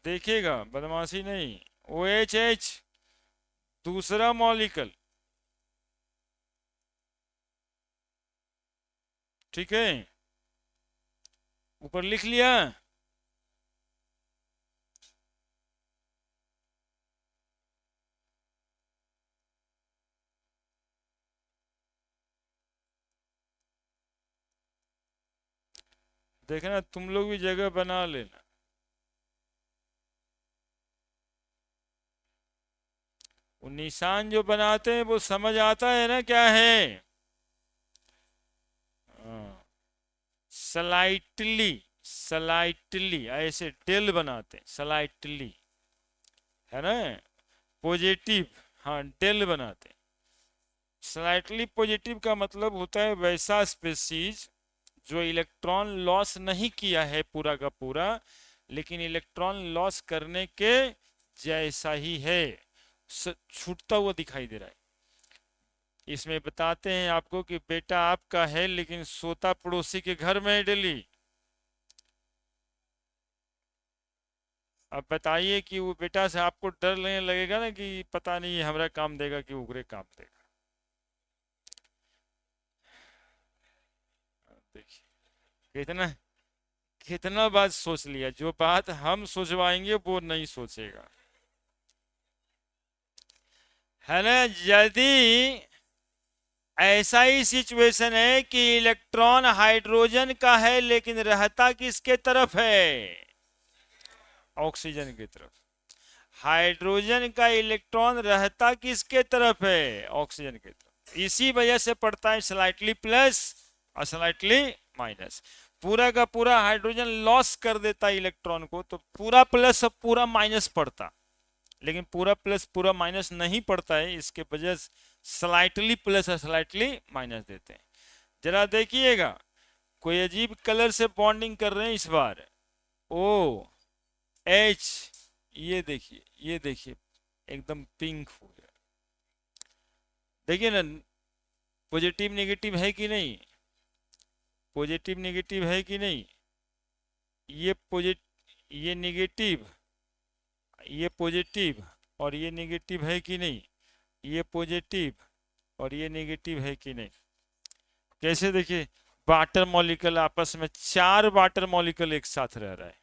देखिएगा बदमाशी नहीं, ओ एच एच दूसरा मॉलिक्यूल, ठीक है, ऊपर लिख लिया। देखना तुम लोग भी जगह बना लेना। वो निशान जो बनाते हैं वो समझ आता है ना क्या है? स्लाइटली, स्लाइटली ऐसे डेल बनाते हैं, स्लाइटली, है ना, पॉजिटिव, हाँ डेल बनाते हैं। स्लाइटली पॉजिटिव का मतलब होता है वैसा स्पेसीज जो इलेक्ट्रॉन लॉस नहीं किया है पूरा का पूरा, लेकिन इलेक्ट्रॉन लॉस करने के जैसा ही है, छूटता हुआ दिखाई दे रहा है। इसमें बताते हैं आपको कि बेटा आपका है लेकिन सोता पड़ोसी के घर में है डेली। अब बताइए कि वो बेटा से आपको डर लगने लगेगा ना कि पता नहीं हमारा काम देगा कि उगरे काम देगा। देखिए कितना, कितना बात सोच लिया, जो बात हम सोचवाएंगे वो नहीं सोचेगा, है ना। यदि ऐसा ही सिचुएशन है कि इलेक्ट्रॉन हाइड्रोजन का है लेकिन रहता किसके तरफ है? ऑक्सीजन की तरफ। हाइड्रोजन का इलेक्ट्रॉन रहता किसके तरफ है? ऑक्सीजन की तरफ। इसी वजह से पड़ता है स्लाइटली प्लस और स्लाइटली माइनस। पूरा का पूरा हाइड्रोजन लॉस कर देता है इलेक्ट्रॉन को तो पूरा प्लस और पूरा माइनस पड़ता, लेकिन पूरा प्लस पूरा माइनस नहीं पड़ता है, इसके वजह से स्लाइटली प्लस और स्लाइटली माइनस देते हैं। जरा देखिएगा, कोई अजीब कलर से बॉन्डिंग कर रहे हैं इस बार, ओ एच, ये देखिए, ये देखिए एकदम पिंक हो गया, देखिए ना, पॉजिटिव नेगेटिव है कि नहीं? पॉजिटिव नेगेटिव है कि नहीं? ये पॉजिटिव, ये नेगेटिव, ये पॉजिटिव और ये नेगेटिव है कि नहीं? ये पॉजिटिव और ये नेगेटिव है कि नहीं? कैसे? देखिए वाटर मॉलिक्यूल आपस में, चार वाटर मॉलिक्यूल एक साथ रह रहा है,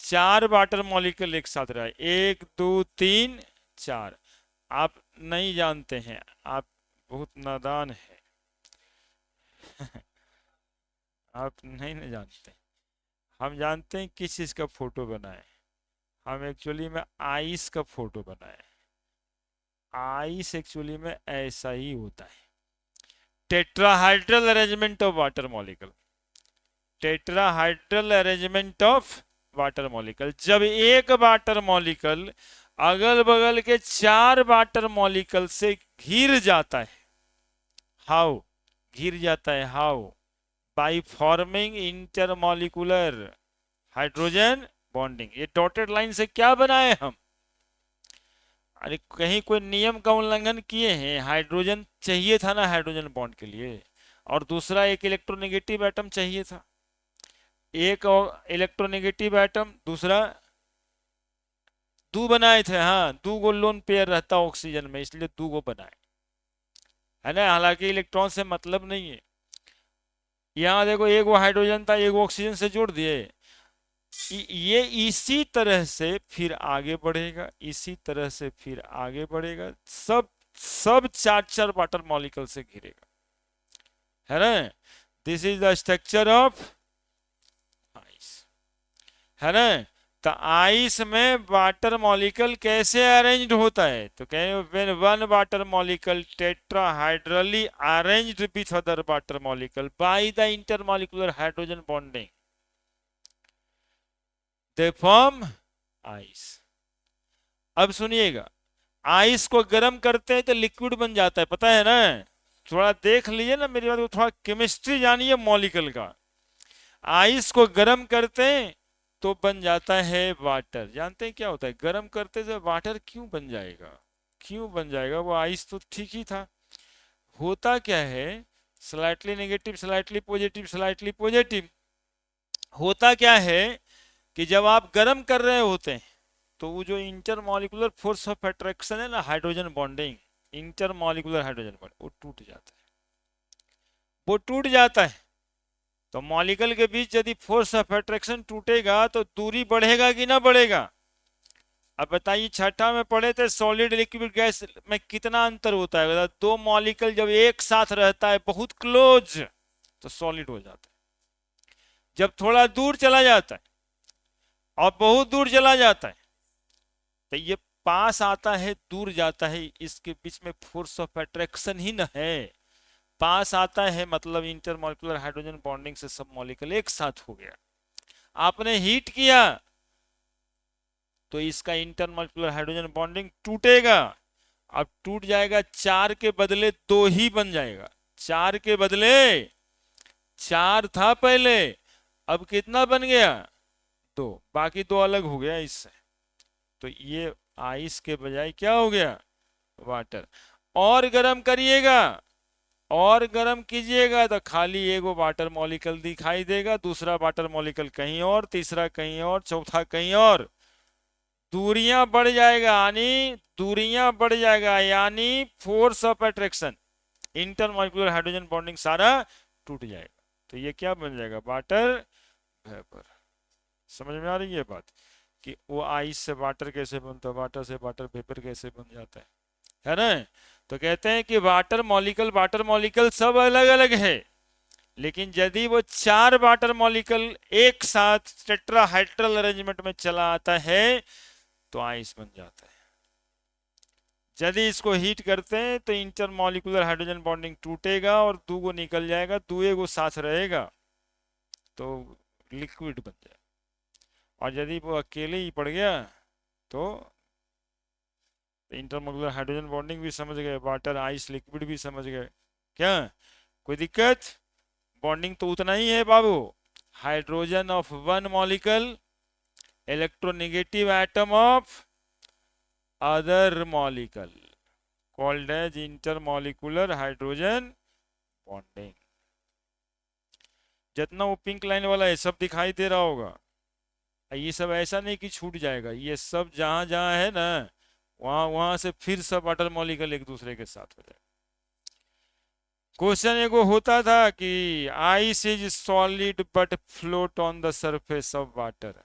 चार वाटर मॉलिक्यूल एक साथ रहा है, एक दो तीन चार। आप नहीं जानते हैं, आप बहुत नादान है। आप नहीं ना जानते, हम जानते हैं किस चीज का फोटो बनाए। हम एक्चुअली में आइस का फोटो बनाए। आइस एक्चुअली में ऐसा ही होता है, tetrahedral arrangement of water molecule, tetrahedral arrangement of water molecule. जब एक वाटर मॉलिक्यूल अगल बगल के चार वाटर मॉलिक्यूल से घिर जाता है, हाउ घिर जाता है, how by forming intermolecular hydrogen bonding. ये डॉटेड लाइन से क्या बनाए हम? अरे कहीं कोई नियम का उल्लंघन किए हैं? हाइड्रोजन चाहिए था ना हाइड्रोजन बॉन्ड के लिए, और दूसरा एक इलेक्ट्रोनेगेटिव एटम चाहिए था, एक इलेक्ट्रोनेगेटिव एटम, दूसरा दो बनाए थे, हाँ दो गो लोन पेयर रहता ऑक्सीजन में, इसलिए दो गो बनाए, है ना। हालांकि इलेक्ट्रॉन से मतलब नहीं है। यहाँ देखो एक वो हाइड्रोजन था, एक वो ऑक्सीजन से जोड़ दिए, ये इसी तरह से फिर आगे बढ़ेगा, इसी तरह से फिर आगे बढ़ेगा, सब सब चार चार वाटर मॉलिक्यूल से घिरेगा, है ना। This is the structure of ice, है ना। तो आइस में वाटर मॉलिक्यूल कैसे अरेंज्ड होता है? तो कहें when one water molecule tetrahedrally arranged with other water molecule by the intermolecular hydrogen bonding they form ice. अब सुनिएगा, आइस को गर्म करते हैं तो लिक्विड बन जाता है, पता है ना। थोड़ा देख लीजिए ना मेरी बात को, थोड़ा केमिस्ट्री जानिए मॉलिक्यूल का। आइस को गर्म करते हैं तो बन जाता है वाटर। जानते हैं क्या होता है गर्म करते से वाटर क्यों बन जाएगा? क्यों बन जाएगा? वो आइस तो ठीक ही था। होता क्या है, slightly negative, slightly positive, slightly positive. होता क्या है कि जब आप गर्म कर रहे होते हैं तो वो जो इंटरमॉलिक्यूलर फोर्स ऑफ अट्रैक्शन है ना, hydrogen bonding, intermolecular hydrogen bond, वो टूट जाता है, वो टूट जाता है। तो मॉलिक्यूल के बीच यदि फोर्स ऑफ अट्रैक्शन टूटेगा तो दूरी बढ़ेगा कि ना बढ़ेगा? अब बताइए, छठा में पढ़े थे सॉलिड लिक्विड गैस में कितना अंतर होता है? दो मॉलिक्यूल जब एक साथ रहता है बहुत क्लोज तो सॉलिड हो जाता है, जब थोड़ा दूर चला जाता है और बहुत दूर चला जाता है तो ये पास आता है दूर जाता है, इसके बीच में फोर्स ऑफ अट्रैक्शन ही न है। पास आता है मतलब इंटरमॉलिक्यूलर हाइड्रोजन बॉन्डिंग से सब मॉलिक्यूल एक साथ हो गया। आपने हीट किया तो इसका इंटरमॉलिक्यूलर हाइड्रोजन बॉन्डिंग टूटेगा। अब टूट जाएगा, चार के बदले दो ही बन जाएगा, चार के बदले चार था पहले, अब कितना बन गया? दो, बाकी दो अलग हो गया इससे। तो ये आइस के बजाय क्या हो गया? वाटर। और गर्म करिएगा, और गर्म कीजिएगा तो खाली एगो वाटर मॉलिक्यूल दिखाई देगा, दूसरा वाटर मॉलिक्यूल कहीं और, तीसरा कहीं और, चौथा कहीं और। दूरियां बढ़ जाएगा, यानी दूरियां बढ़ जाएगा, यानी force of attraction, intermolecular hydrogen bonding सारा टूट जाएगा। तो ये क्या बन जाएगा? Water vapour. समझ में आ रही है बात कि वो आइस से वाटर कैसे बनता है, वाटर से वाटर वेपर कैसे बन जाता है ना? तो कहते हैं कि वाटर मॉलिक्यूल सब अलग अलग है, लेकिन यदि वो चार वाटर मॉलिक्यूल एक साथ टेट्राहाइड्रल अरेंजमेंट में चला आता है तो आइस बन जाता है। यदि इसको हीट करते हैं तो इंटरमॉलिक्यूलर हाइड्रोजन बॉन्डिंग टूटेगा और दो गो निकल जाएगा, दुए गो साथ रहेगा तो लिक्विड बन जाएगा। और यदि वो अकेले ही पड़ गया तो इंटरमॉलिक्यूलर हाइड्रोजन बॉन्डिंग भी समझ गए, वाटर आइस लिक्विड भी समझ गए। क्या कोई दिक्कत? बॉन्डिंग तो उतना ही है बाबू, hydrogen of one molecule, electronegative atom of other molecule, called as intermolecular hydrogen bonding. जितना वो पिंक लाइन वाला है सब दिखाई दे रहा होगा, ये सब ऐसा नहीं कि छूट जाएगा, ये सब जहां जहां है ना वहां वहां से फिर सब वाटर मॉलिक्यूल एक दूसरे के साथ हो जाए। क्वेश्चन एगो होता था कि ice is solid but float on the surface of water.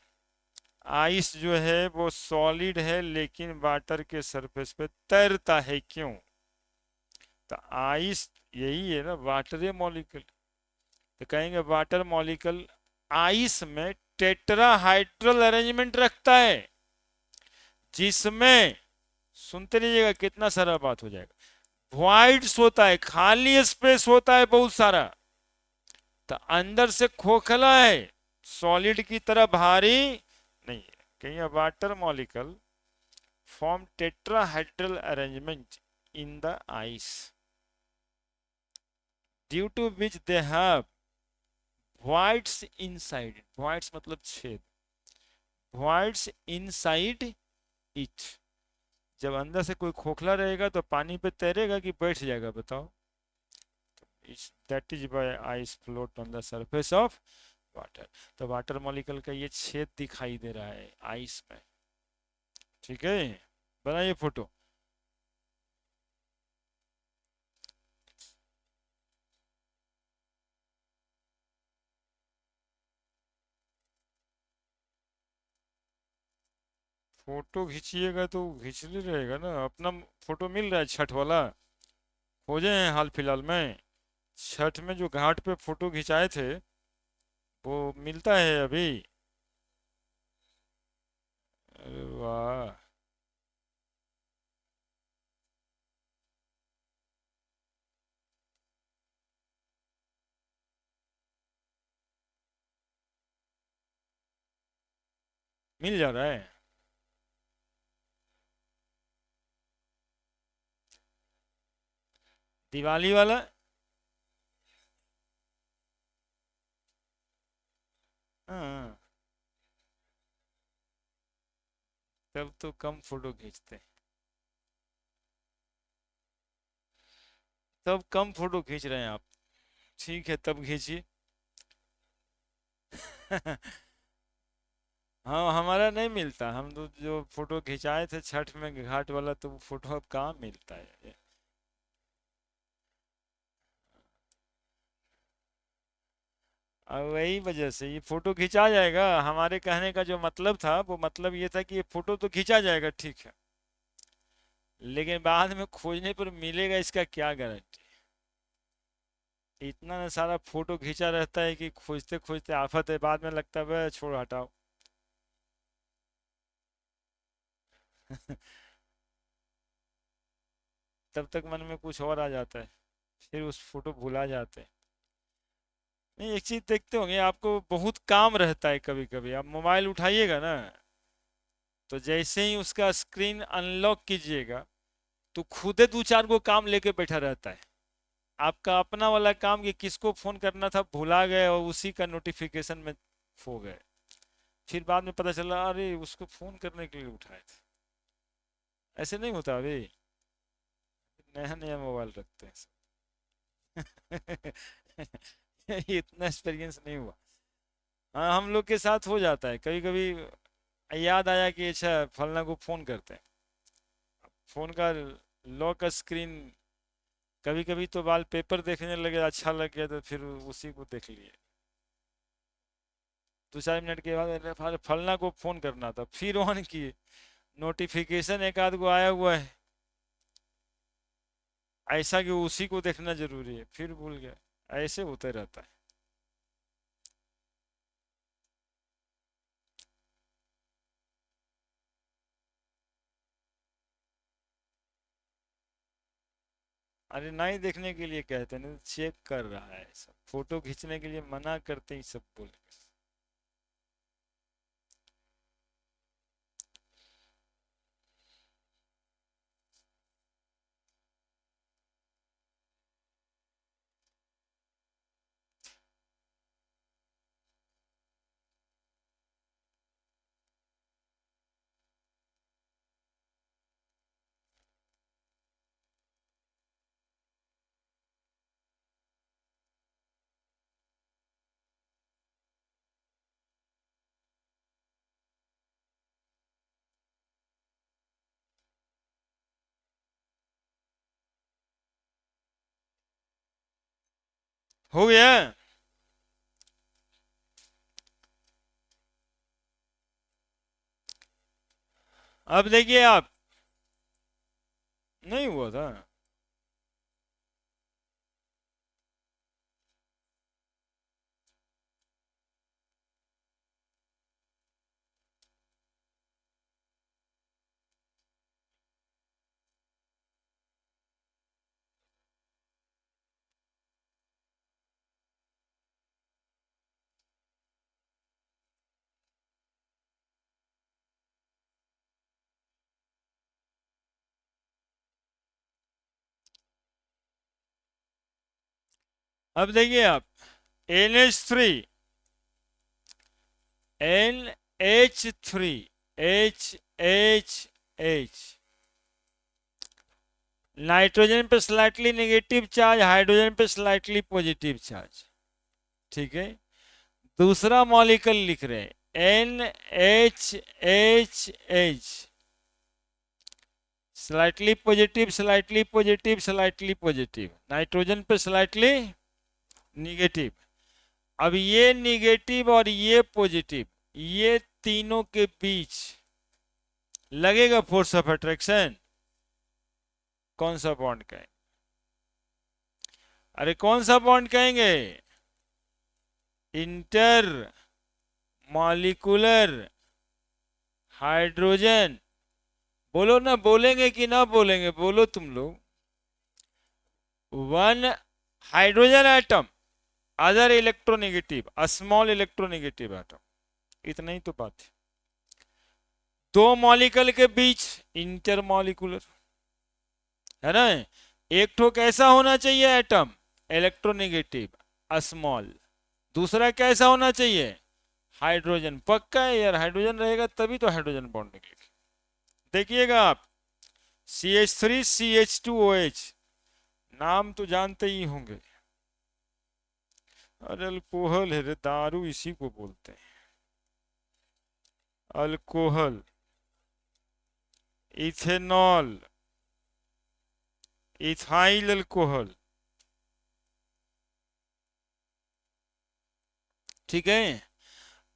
Ice जो है वो सॉलिड है लेकिन वाटर के सरफेस पे तैरता है, क्यों? तो आइस यही है ना, वाटर मॉलिक्यूल। तो कहेंगे वाटर मॉलिक्यूल आइस में टेट्राहाइड्रल अरेंजमेंट रखता है, जिसमें सुनते रहिएगा कितना सारा बात हो जाएगा। वॉइड्स होता है, खाली स्पेस होता है बहुत सारा, तो अंदर से खोखला है, सॉलिड की तरह भारी नहीं है। कहीं water molecule form tetrahedral arrangement in the ice due to which they have voids inside, voids मतलब छेद, voids inside it। जब अंदर से कोई खोखला रहेगा तो पानी पे तैरेगा कि बैठ जाएगा बताओ? That is by ice float on the surface of water. तो वाटर मॉलिक्यूल का ये छेद दिखाई दे रहा है आइस में, ठीक है? बनाइए फोटो। फोटो खींचिएगा तो खींच ले रहेगा ना, अपना फोटो मिल रहा है छठ वाला? खोजे हैं हाल फिलहाल में, छठ में जो घाट पे फोटो खिंचाए थे वो मिलता है अभी? अरे वाह, मिल जा रहा है। दिवाली वाला? हाँ, तब तो कम फोटो खींचते हैं, तब कम फोटो खींच रहे हैं आप। ठीक है तब खींचिए। हाँ हमारा नहीं मिलता, हम तो जो फोटो खिंचाए थे छठ में घाट वाला, तो वो फोटो अब कहाँ मिलता है। और वही वजह से ये फोटो खींचा जाएगा, हमारे कहने का जो मतलब था वो मतलब ये था कि ये फोटो तो खींचा जाएगा ठीक है, लेकिन बाद में खोजने पर मिलेगा इसका क्या गारंटी। इतना ना सारा फोटो खींचा रहता है कि खोजते खोजते आफत है, बाद में लगता है वह छोड़ हटाओ। तब तक मन में कुछ और आ जाता है, फिर उस फोटो भुला जाते हैं। नहीं एक चीज देखते होंगे, आपको बहुत काम रहता है, कभी कभी आप मोबाइल उठाइएगा ना, तो जैसे ही उसका स्क्रीन अनलॉक कीजिएगा, तो खुदे दो चार गो काम लेके बैठा रहता है। आपका अपना वाला काम कि किसको फोन करना था भुला गए, और उसी का नोटिफिकेशन में खो गए। फिर बाद में पता चला अरे उसको फोन करने के लिए उठाए थे। ऐसे नहीं होता अभी, नया नया मोबाइल रखते हैं सब। इतना एक्सपीरियंस नहीं हुआ। हाँ हम लोग के साथ हो जाता है कभी कभी, याद आया कि अच्छा फलना को फोन करते हैं, फोन का लॉक स्क्रीन, कभी कभी तो वाल पेपर देखने लगे, अच्छा लग गया तो फिर उसी को देख लिए। 2-4 मिनट के बाद अरे फलना को फोन करना था, फिर ऑन किए, नोटिफिकेशन एक आध को आया हुआ है, ऐसा कि उसी को देखना जरूरी है, फिर भूल गया। ऐसे होते रहता है। अरे नहीं देखने के लिए कहते हैं, चेक कर रहा है सब, फोटो खींचने के लिए मना करते ही सब बोल। हो गया। अब देखिए आप, नहीं हुआ था। अब देखिए आप, NH3, NH3, H, नाइट्रोजन पे स्लाइटली नेगेटिव चार्ज, हाइड्रोजन पे स्लाइटली पॉजिटिव चार्ज। ठीक है, दूसरा मॉलिक्यूल लिख रहे हैं NH, slightly positive slightly positive slightly positive, nitrogen पे स्लाइटली निगेटिव। अब ये निगेटिव और ये पॉजिटिव, ये तीनों के बीच लगेगा फोर्स ऑफ अट्रैक्शन। कौन सा बॉन्ड कहेंगे? अरे कौन सा बॉन्ड कहेंगे? Inter molecular hydrogen. बोलो ना, बोलेंगे कि ना बोलेंगे, बोलो तुम लोग। One hydrogen atom, other electronegative, small electronegative atom. इतना ही तो बात है। दो मॉलिक्यूल के बीच इंटर मॉलिकुलर, है ना। एक ठो कैसा होना चाहिए एटम? Electronegative small. दूसरा कैसा होना चाहिए? हाइड्रोजन। पक्का है यार, हाइड्रोजन रहेगा तभी तो हाइड्रोजन बॉन्ड निकलेगा। देखिएगा आप, CH3CH2OH, नाम तो जानते ही होंगे। अरे अल्कोहल है रे, दारू इसी को बोलते हैं। Alcohol, ethanol, ethyl alcohol. ठीक है।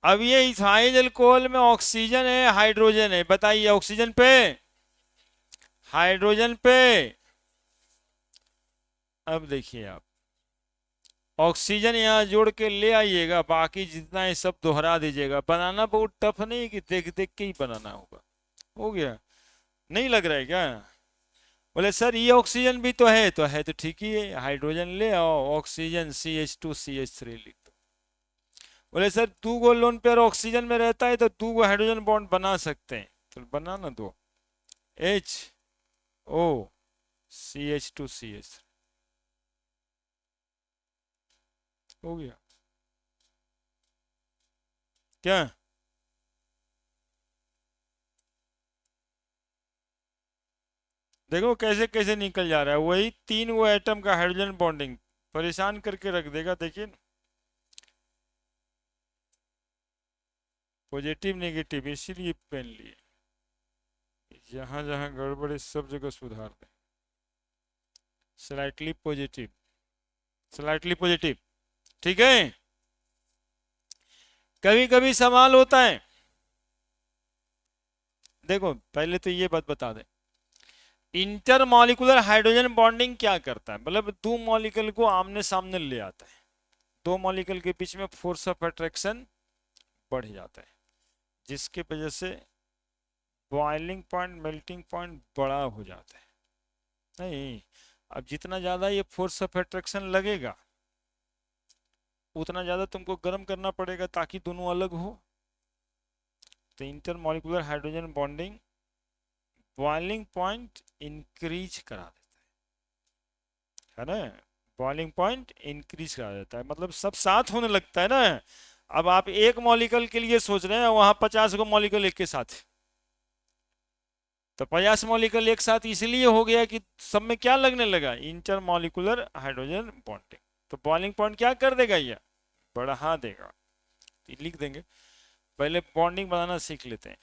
अब ये इथाइल अल्कोहल में ऑक्सीजन है, हाइड्रोजन है, बताइए ऑक्सीजन पे, हाइड्रोजन पे। अब देखिए आप, ऑक्सीजन यहाँ जोड़ के ले आइएगा, बाकी जितना है सब दोहरा दीजिएगा। बनाना बहुत टफ नहीं है कि देख देख के ही बनाना होगा। हो गया, नहीं लग रहा है क्या? बोले सर ये ऑक्सीजन भी तो है तो ठीक ही है, हाइड्रोजन ले आओ, ऑक्सीजन CH2CH3 लिख दो। बोले सर दो गो लोन पेयर ऑक्सीजन में रहता है तो दो गो हाइड्रोजन बॉन्ड बना सकते हैं, तो बना ना दो, HO CH2CH। हो गया क्या? देखो कैसे कैसे निकल जा रहा है, वही तीन वो एटम का हाइड्रोजन बॉन्डिंग परेशान करके रख देगा। देखिए पॉजिटिव नेगेटिव, इसीलिए पेन लिए, जहां जहां गड़बड़ है सब जगह सुधार दें। Slightly positive, slightly positive. ठीक है। कभी कभी सवाल होता है, देखो पहले तो ये बात बता दें, इंटरमॉलिक्यूलर हाइड्रोजन बॉन्डिंग क्या करता है, मतलब दो मॉलिक्यूल को आमने सामने ले आता है, दो मॉलिक्यूल के बीच में फोर्स ऑफ अट्रैक्शन बढ़ जाता है, जिसके वजह से बॉइलिंग पॉइंट, मेल्टिंग पॉइंट बड़ा हो जाता है। नहीं, अब जितना ज्यादा ये फोर्स ऑफ अट्रैक्शन लगेगा उतना ज्यादा तुमको गर्म करना पड़ेगा ताकि दोनों अलग हो। तो intermolecular hydrogen bonding boiling point increase करा देता है ना, बॉइलिंग पॉइंट इंक्रीज करा देता है, मतलब सब साथ होने लगता है ना। अब आप एक मॉलिक्यूल के लिए सोच रहे हैं, वहां 50 को मॉलिक्यूल एक के साथ, तो 50 मॉलिक्यूल एक साथ इसलिए हो गया कि सब में क्या लगने लगा, इंटरमॉलिक्यूलर हाइड्रोजन बॉन्डिंग। तो बॉइलिंग पॉइंट क्या कर देगा, ये बढ़ा देगा। तो लिख देंगे, पहले बॉन्डिंग बनाना सीख लेते हैं।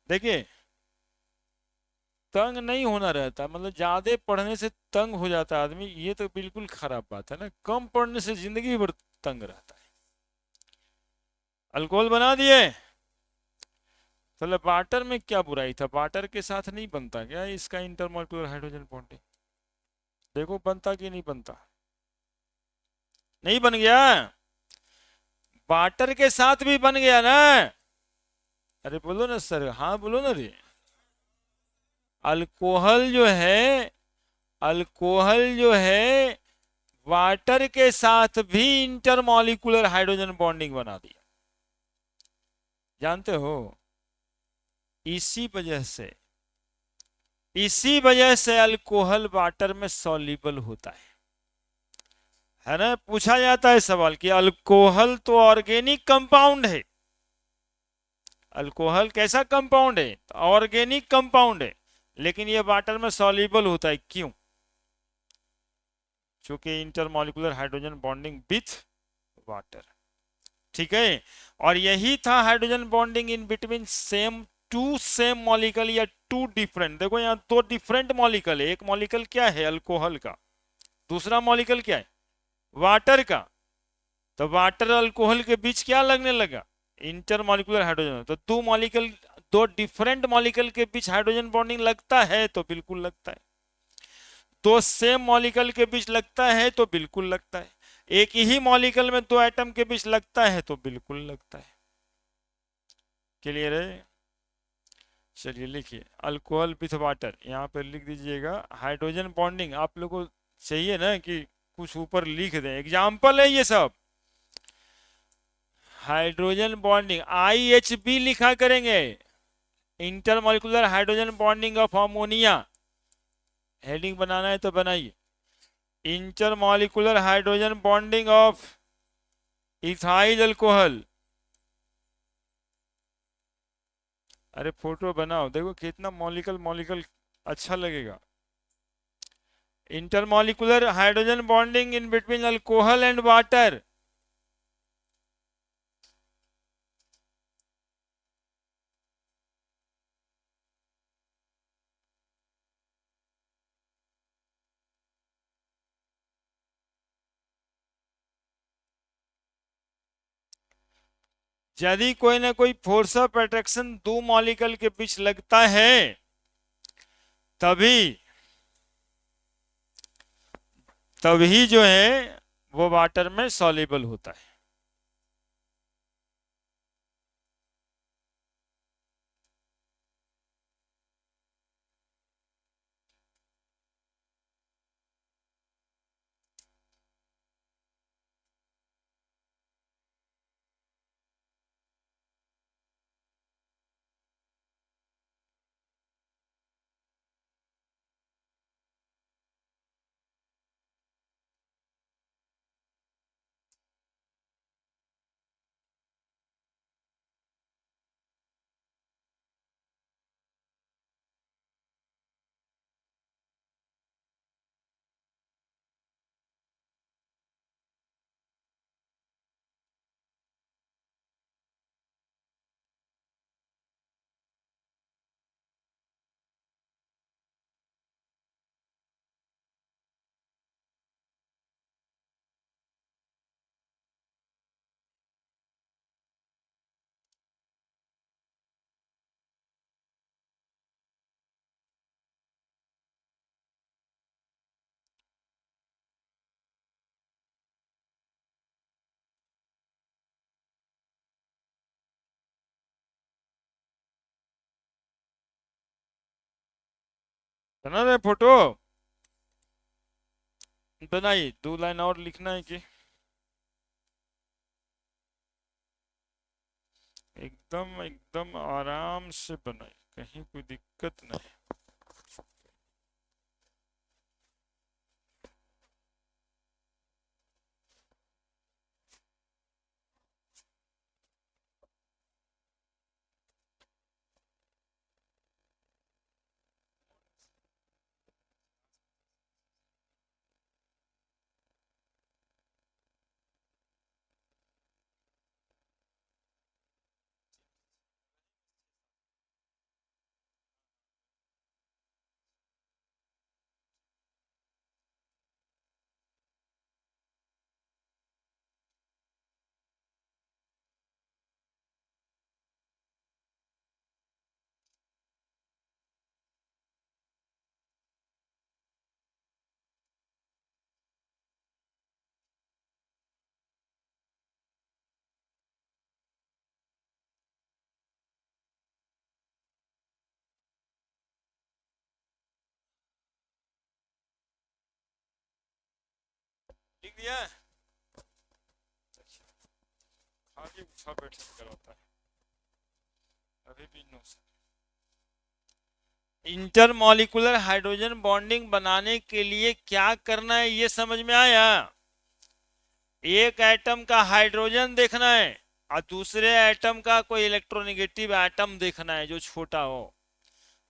देखिए तंग नहीं होना रहता, मतलब ज्यादा पढ़ने से तंग हो जाता है आदमी, ये तो बिल्कुल खराब बात है ना, कम पढ़ने से जिंदगी भर तंग रहता है। अल्कोहल बना दिए, चलो वाटर में क्या बुराई था, वाटर के साथ नहीं बनता क्या इसका इंटरमॉलिक्यूलर हाइड्रोजन बॉन्डिंग? देखो बनता कि नहीं बनता, नहीं बन गया, वाटर के साथ भी बन गया ना। अरे बोलो ना सर, हाँ बोलो ना रे। अल्कोहल जो है, अल्कोहल जो है वाटर के साथ भी इंटरमॉलिक्यूलर हाइड्रोजन बॉन्डिंग बना दिया, जानते हो? इसी वजह से, इसी वजह से अल्कोहल वाटर में सॉल्युबल होता है ना। पूछा जाता है सवाल कि अल्कोहल तो ऑर्गेनिक कंपाउंड है, अल्कोहल कैसा कंपाउंड है, तो ऑर्गेनिक कंपाउंड है, लेकिन ये वाटर में सॉल्युबल होता है, क्यों? क्योंकि intermolecular hydrogen bonding with water. ठीक है। और यही था hydrogen bonding in between same to same molecule या टू डिफरेंट, देखो यहाँ दो डिफरेंट मॉलिक्यूल है, एक मॉलिक्यूल क्या है अल्कोहल का, दूसरा मॉलिक्यूल क्या है वाटर का। तो वाटर अल्कोहल के बीच क्या लगने लगा, इंटरमॉलिक्यूलर हाइड्रोजन। तो दो मॉलिक्यूल, दो डिफरेंट मॉलिक्यूल के बीच हाइड्रोजन बॉन्डिंग लगता है तो बिल्कुल लगता है, दो सेम मॉलिक्यूल के बीच लगता है तो बिल्कुल लगता है, एक ही मॉलिक्यूल में दो एटम के बीच लगता है तो बिल्कुल लगता है। क्लियर है? चलिए लिखिए, अल्कोहल विथ वाटर, यहाँ पर लिख दीजिएगा हाइड्रोजन बॉन्डिंग। आप लोगों को चाहिए ना कि कुछ ऊपर लिख दें, एग्जाम्पल है ये सब। हाइड्रोजन बॉन्डिंग IHB लिखा करेंगे, intermolecular hydrogen bonding of ammonia. Heading बनाना है तो बनाइए, intermolecular hydrogen bonding of ethyl alcohol. अरे फोटो बनाओ, देखो कितना मॉलिक्यूल मॉलिक्यूल अच्छा लगेगा। Intermolecular hydrogen bonding in between alcohol and water. यदि कोई ना कोई फोर्स ऑफ अट्रैक्शन दो मॉलिक्यूल के बीच लगता है तभी तभी जो है वो वाटर में सॉल्युबल होता है। बना रहे फोटो बनाई, 2 लाइन और लिखना है कि एकदम एकदम आराम से बनाई, कहीं कोई दिक्कत नहीं। लिख दिया, आगे उठा बैठा करवाता है अभी भी नो। इंटरमॉलिक्यूलर हाइड्रोजन बॉन्डिंग बनाने के लिए क्या करना है ये समझ में आया? एक एटम का हाइड्रोजन देखना है और दूसरे एटम का कोई इलेक्ट्रोनेगेटिव एटम देखना है जो छोटा हो,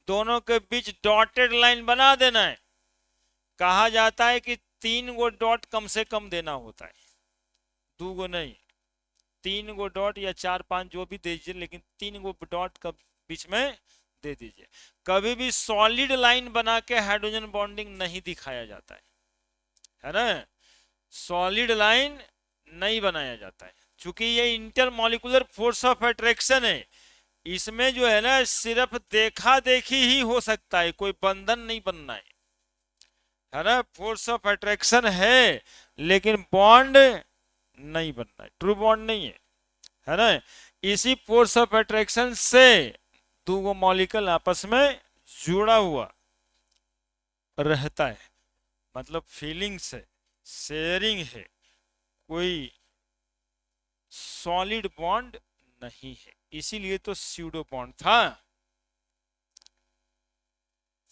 दोनों के बीच डॉटेड लाइन बना देना है। कहा जाता है कि 3 गो डॉट कम से कम देना होता है, 2 गो नहीं, 3 गो डॉट या 4-5 जो भी दे दीजिए, लेकिन 3 गो डॉट का बीच में दे दीजिए। कभी भी सॉलिड लाइन बना के हाइड्रोजन बॉन्डिंग नहीं दिखाया जाता है ना, सॉलिड लाइन नहीं बनाया जाता है, क्योंकि ये इंटरमॉलिक्यूलर फोर्स ऑफ अट्रैक्शन है। इसमें जो है ना सिर्फ देखा देखी ही हो सकता है, कोई बंधन नहीं बनना है ना, फोर्स ऑफ अट्रैक्शन है लेकिन बॉन्ड नहीं बनना है, ट्रू बॉन्ड नहीं है ना। इसी फोर्स ऑफ अट्रैक्शन से 2 गो मॉलिक्यूल आपस में जुड़ा हुआ रहता है, मतलब फीलिंग्स है, शेयरिंग है, कोई सॉलिड बॉन्ड नहीं है, इसीलिए तो स्यूडो बॉन्ड था।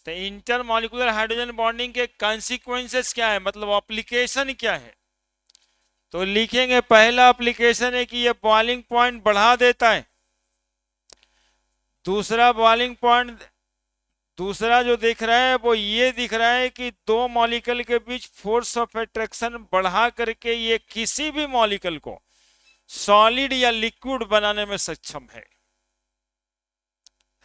तो इंटरमॉलिक्यूलर हाइड्रोजन बॉन्डिंग के कॉन्सिक्वेंसेस क्या है, मतलब एप्लीकेशन क्या है? तो लिखेंगे पहला एप्लीकेशन है कि ये बॉइलिंग पॉइंट बढ़ा देता है। दूसरा बॉइलिंग पॉइंट, दूसरा जो दिख रहा है वो ये दिख रहा है कि 2 मॉलिक्यूल के बीच फोर्स ऑफ अट्रैक्शन बढ़ा करके ये किसी भी मॉलिक्यूल को सॉलिड या लिक्विड बनाने में सक्षम है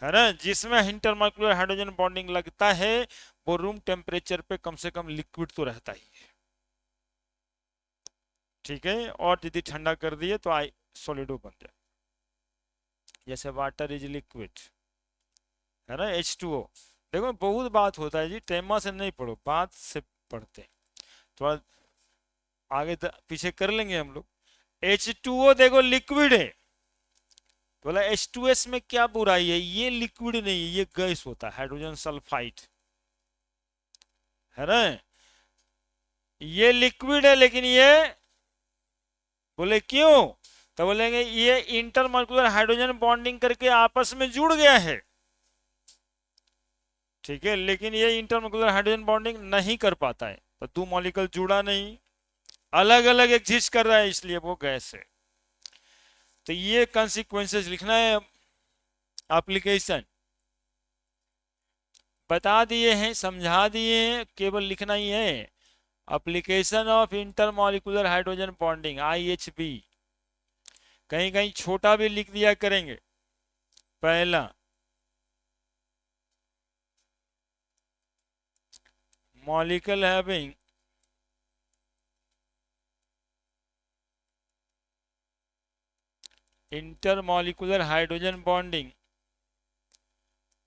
ना। जिसमें इंटरमॉलिक्यूलर हाइड्रोजन बॉन्डिंग लगता है वो रूम टेम्परेचर पे कम से कम लिक्विड तो रहता ही है, ठीक है, और यदि ठंडा कर दिए तो सॉलिडो बन जाए। जैसे वाटर इज लिक्विड, है ना, H2O। देखो बहुत बात होता है जी, टेमा से नहीं पढ़ो, बात से पढ़ते हैं। थोड़ा आगे पीछे कर लेंगे हम लोग। H2O देखो लिक्विड है, बोला H2S में क्या बुराई है, ये लिक्विड नहीं है, ये गैस होता है, हाइड्रोजन सल्फाइड, है ना। ये लिक्विड है लेकिन ये, बोले क्यों, तो बोलेंगे ये इंटरमॉलिक्यूलर हाइड्रोजन बॉन्डिंग करके आपस में जुड़ गया है, ठीक है, लेकिन ये इंटरमॉलिक्यूलर हाइड्रोजन बॉन्डिंग नहीं कर पाता है, तो दो मॉलिक्यूल जुड़ा नहीं, अलग अलग एग्जिस्ट कर रहा है, इसलिए वो गैस है। तो ये कॉन्सिक्वेंसेस लिखना है। एप्लीकेशन बता दिए हैं, समझा दिए हैं, केवल लिखना ही है। Application of intermolecular hydrogen bonding, IHB, कहीं कहीं छोटा भी लिख दिया करेंगे। पहला, molecule having intermolecular hydrogen bonding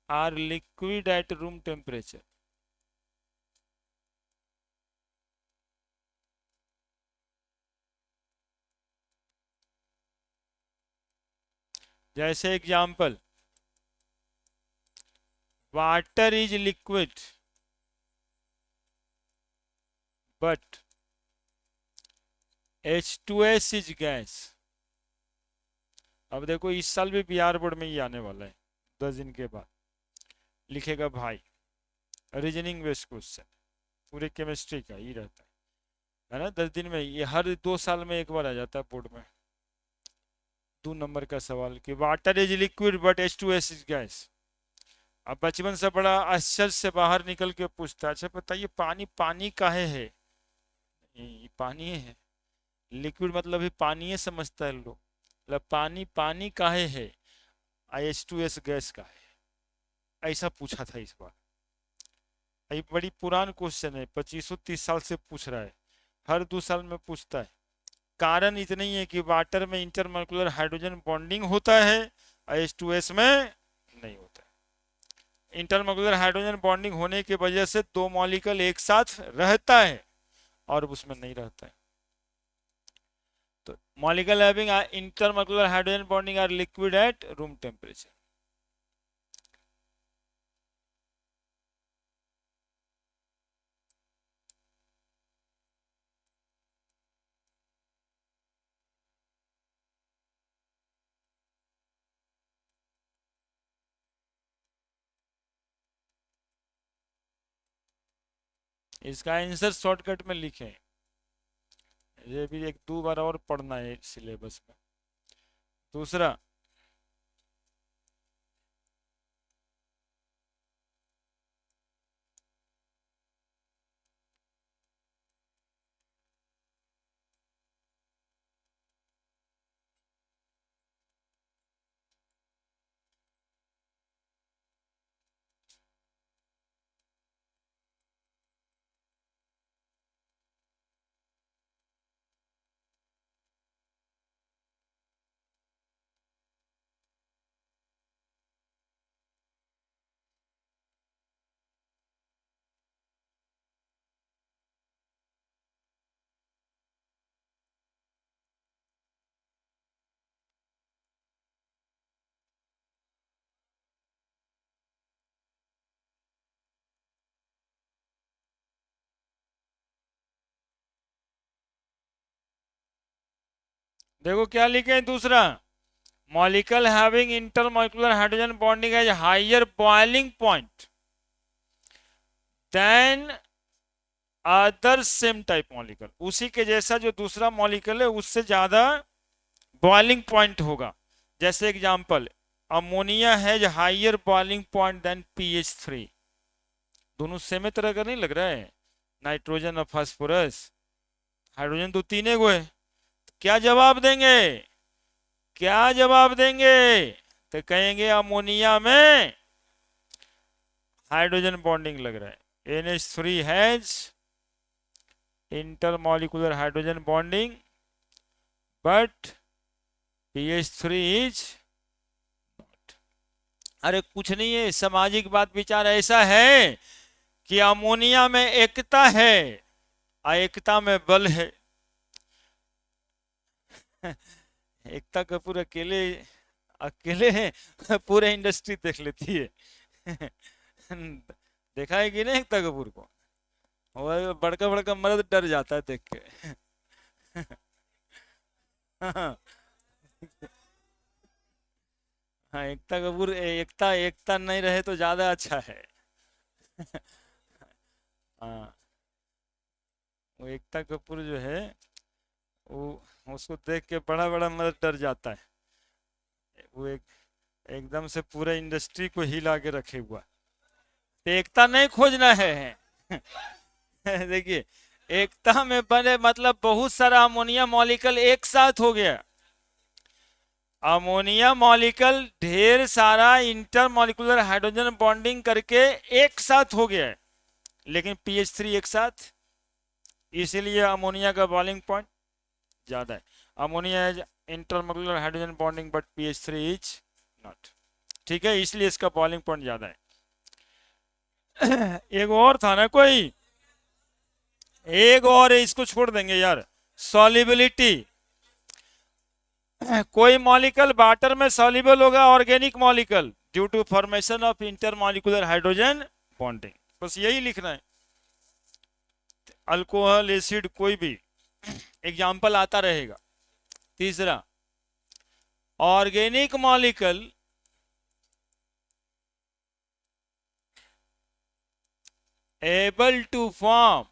are liquid at room temperature। जैसे example, water is liquid but H2S is gas. अब देखो इस साल भी बिहार बोर्ड में ही आने वाला है, 10 दिन के बाद लिखेगा भाई, रीजनिंग बेस्ड क्वेश्चन, पूरे केमिस्ट्री का ही रहता है ना, 10 दिन में, ये हर 2 साल में एक बार आ जाता है बोर्ड में, 2 नंबर का सवाल कि water is liquid but H2S is gas. अब बचपन से बड़ा आश्चर्य से बाहर निकल के पूछता है, अच्छा बताइए पानी पानी काहे है, ये पानी है, लिक्विड मतलब ही पानी समझता है लोग, मतलब पानी पानी काहे है, H2S गैस का है, ऐसा पूछा था इस बार। ये बड़ी पुरान क्वेश्चन है, 2530 साल से पूछ रहा है, हर 2 साल में पूछता है। कारण इतना ही है कि वाटर में इंटरमॉलिक्यूलर हाइड्रोजन बॉन्डिंग होता है, H2S में नहीं होता है। इंटरमॉलिक्यूलर हाइड्रोजन बॉन्डिंग होने की वजह से 2 मॉलिक्यूल एक साथ रहता है और उसमें नहीं रहता है। तो molecule having intermolecular hydrogen bonding are liquid at room temperature. इसका आंसर शॉर्टकट में लिखें, ये भी 1-2 बार और पढ़ना है सिलेबस में। दूसरा, देखो क्या लिखे हैं दूसरा, molecule having intermolecular hydrogen bonding as higher boiling point than other same type molecule, उसी के जैसा जो दूसरा मॉलिक्यूल है उससे ज्यादा बॉइलिंग पॉइंट होगा। जैसे example, ammonia has higher boiling point than PH3। दोनों सेम तरह का नहीं लग रहा है, नाइट्रोजन और फास्फोरस, हाइड्रोजन तो 3 गो है, क्या जवाब देंगे, क्या जवाब देंगे, तो कहेंगे अमोनिया में हाइड्रोजन बॉन्डिंग लग रहा है, NH3 has intermolecular hydrogen bonding but PH3 is अरे कुछ नहीं है, सामाजिक बात विचार ऐसा है कि अमोनिया में एकता है और एकता में बल है। एकता कपूर अकेले अकेले पूरे इंडस्ट्री देख लेती है। देखा है कि नहीं एकता कपूर को? वो बड़का बड़का मर्द डर जाता है देख के। हाँ, एकता कपूर एकता एकता नहीं रहे तो ज्यादा अच्छा है। हाँ, वो एकता कपूर जो है, वो उसको देख के बड़ा बड़ा मर्द डर जाता है। वो एकदम से पूरा इंडस्ट्री को हिला के रखे हुआ। तो एकता नहीं खोजना है। देखिए, एकता में बने मतलब बहुत सारा अमोनिया मॉलिक्यूल एक साथ हो गया। अमोनिया मॉलिक्यूल ढेर सारा इंटर मॉलिक्यूलर हाइड्रोजन बॉन्डिंग करके एक साथ हो गया है, लेकिन पीएच3 एक साथ, इसीलिए अमोनिया का बॉइलिंग पॉइंट ज्यादा है। Ammonia is intermolecular hydrogen bonding but PH three is not. ठीक है, इसलिए इसका बॉइलिंग पॉइंट ज्यादा है। एक और था ना कोई, एक और है, इसको छोड़ देंगे यार। सॉल्युबिलिटी। कोई मॉलिक्यूल वाटर में सॉल्युबल होगा, organic molecule, due to formation of intermolecular hydrogen bonding. बस यही लिखना है। अल्कोहल, एसिड, कोई भी एग्जाम्पल आता रहेगा। तीसरा, organic molecule able to form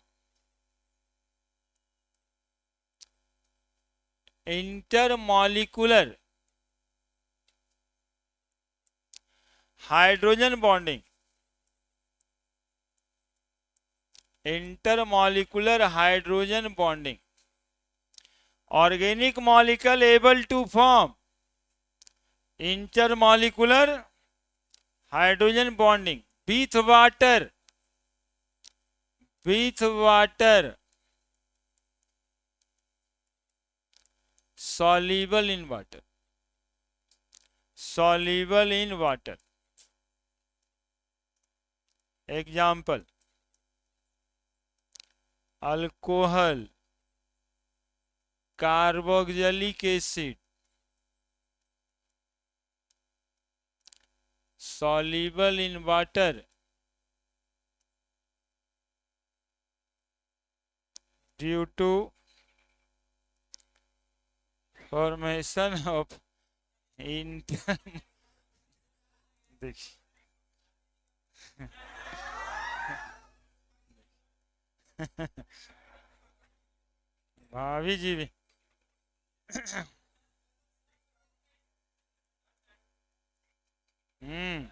intermolecular hydrogen bonding, intermolecular hydrogen bonding, organic molecule able to form intermolecular hydrogen bonding with water, with water, soluble in water, soluble in water। Example, alcohol, carboxylic acid, soluble in water due to formation of inter देखिए, भाभी जी भी। हम्म,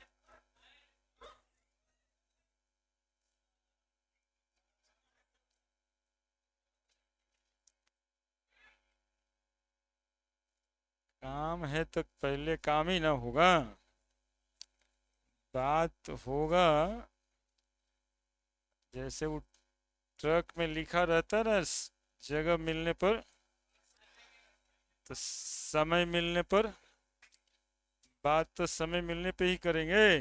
काम है तो पहले काम ही ना होगा, बात होगा। जैसे वो ट्रक में लिखा रहता है ना, जगह मिलने पर, तो समय मिलने पर, बात तो समय मिलने पे ही करेंगे।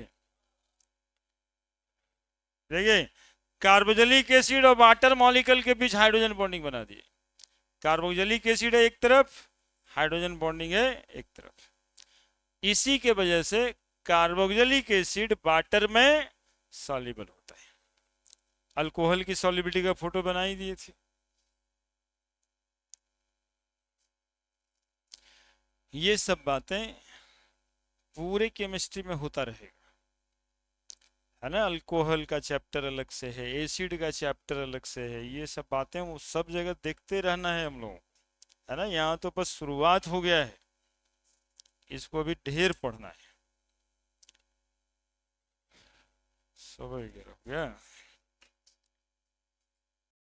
देखिए, कार्बोक्सिलिक एसिड और वाटर मॉलिक्यूल के बीच हाइड्रोजन बॉन्डिंग बना दिए। कार्बोक्सिलिक एसिड है एक तरफ, हाइड्रोजन बॉन्डिंग है एक तरफ। इसी के वजह से कार्बोक्सिलिक एसिड वाटर में सॉल्युबल होता है। अल्कोहल की सॉल्युबिलिटी का फोटो बना ही दिए थे। ये सब बातें पूरे केमिस्ट्री में होता रहेगा, है ना। अल्कोहल का चैप्टर अलग से है, एसिड का चैप्टर अलग से है, ये सब बातें वो सब जगह देखते रहना है हम लोग, है ना। यहाँ तो बस शुरुआत हो गया है, इसको अभी ढेर पढ़ना है। सब हो गया।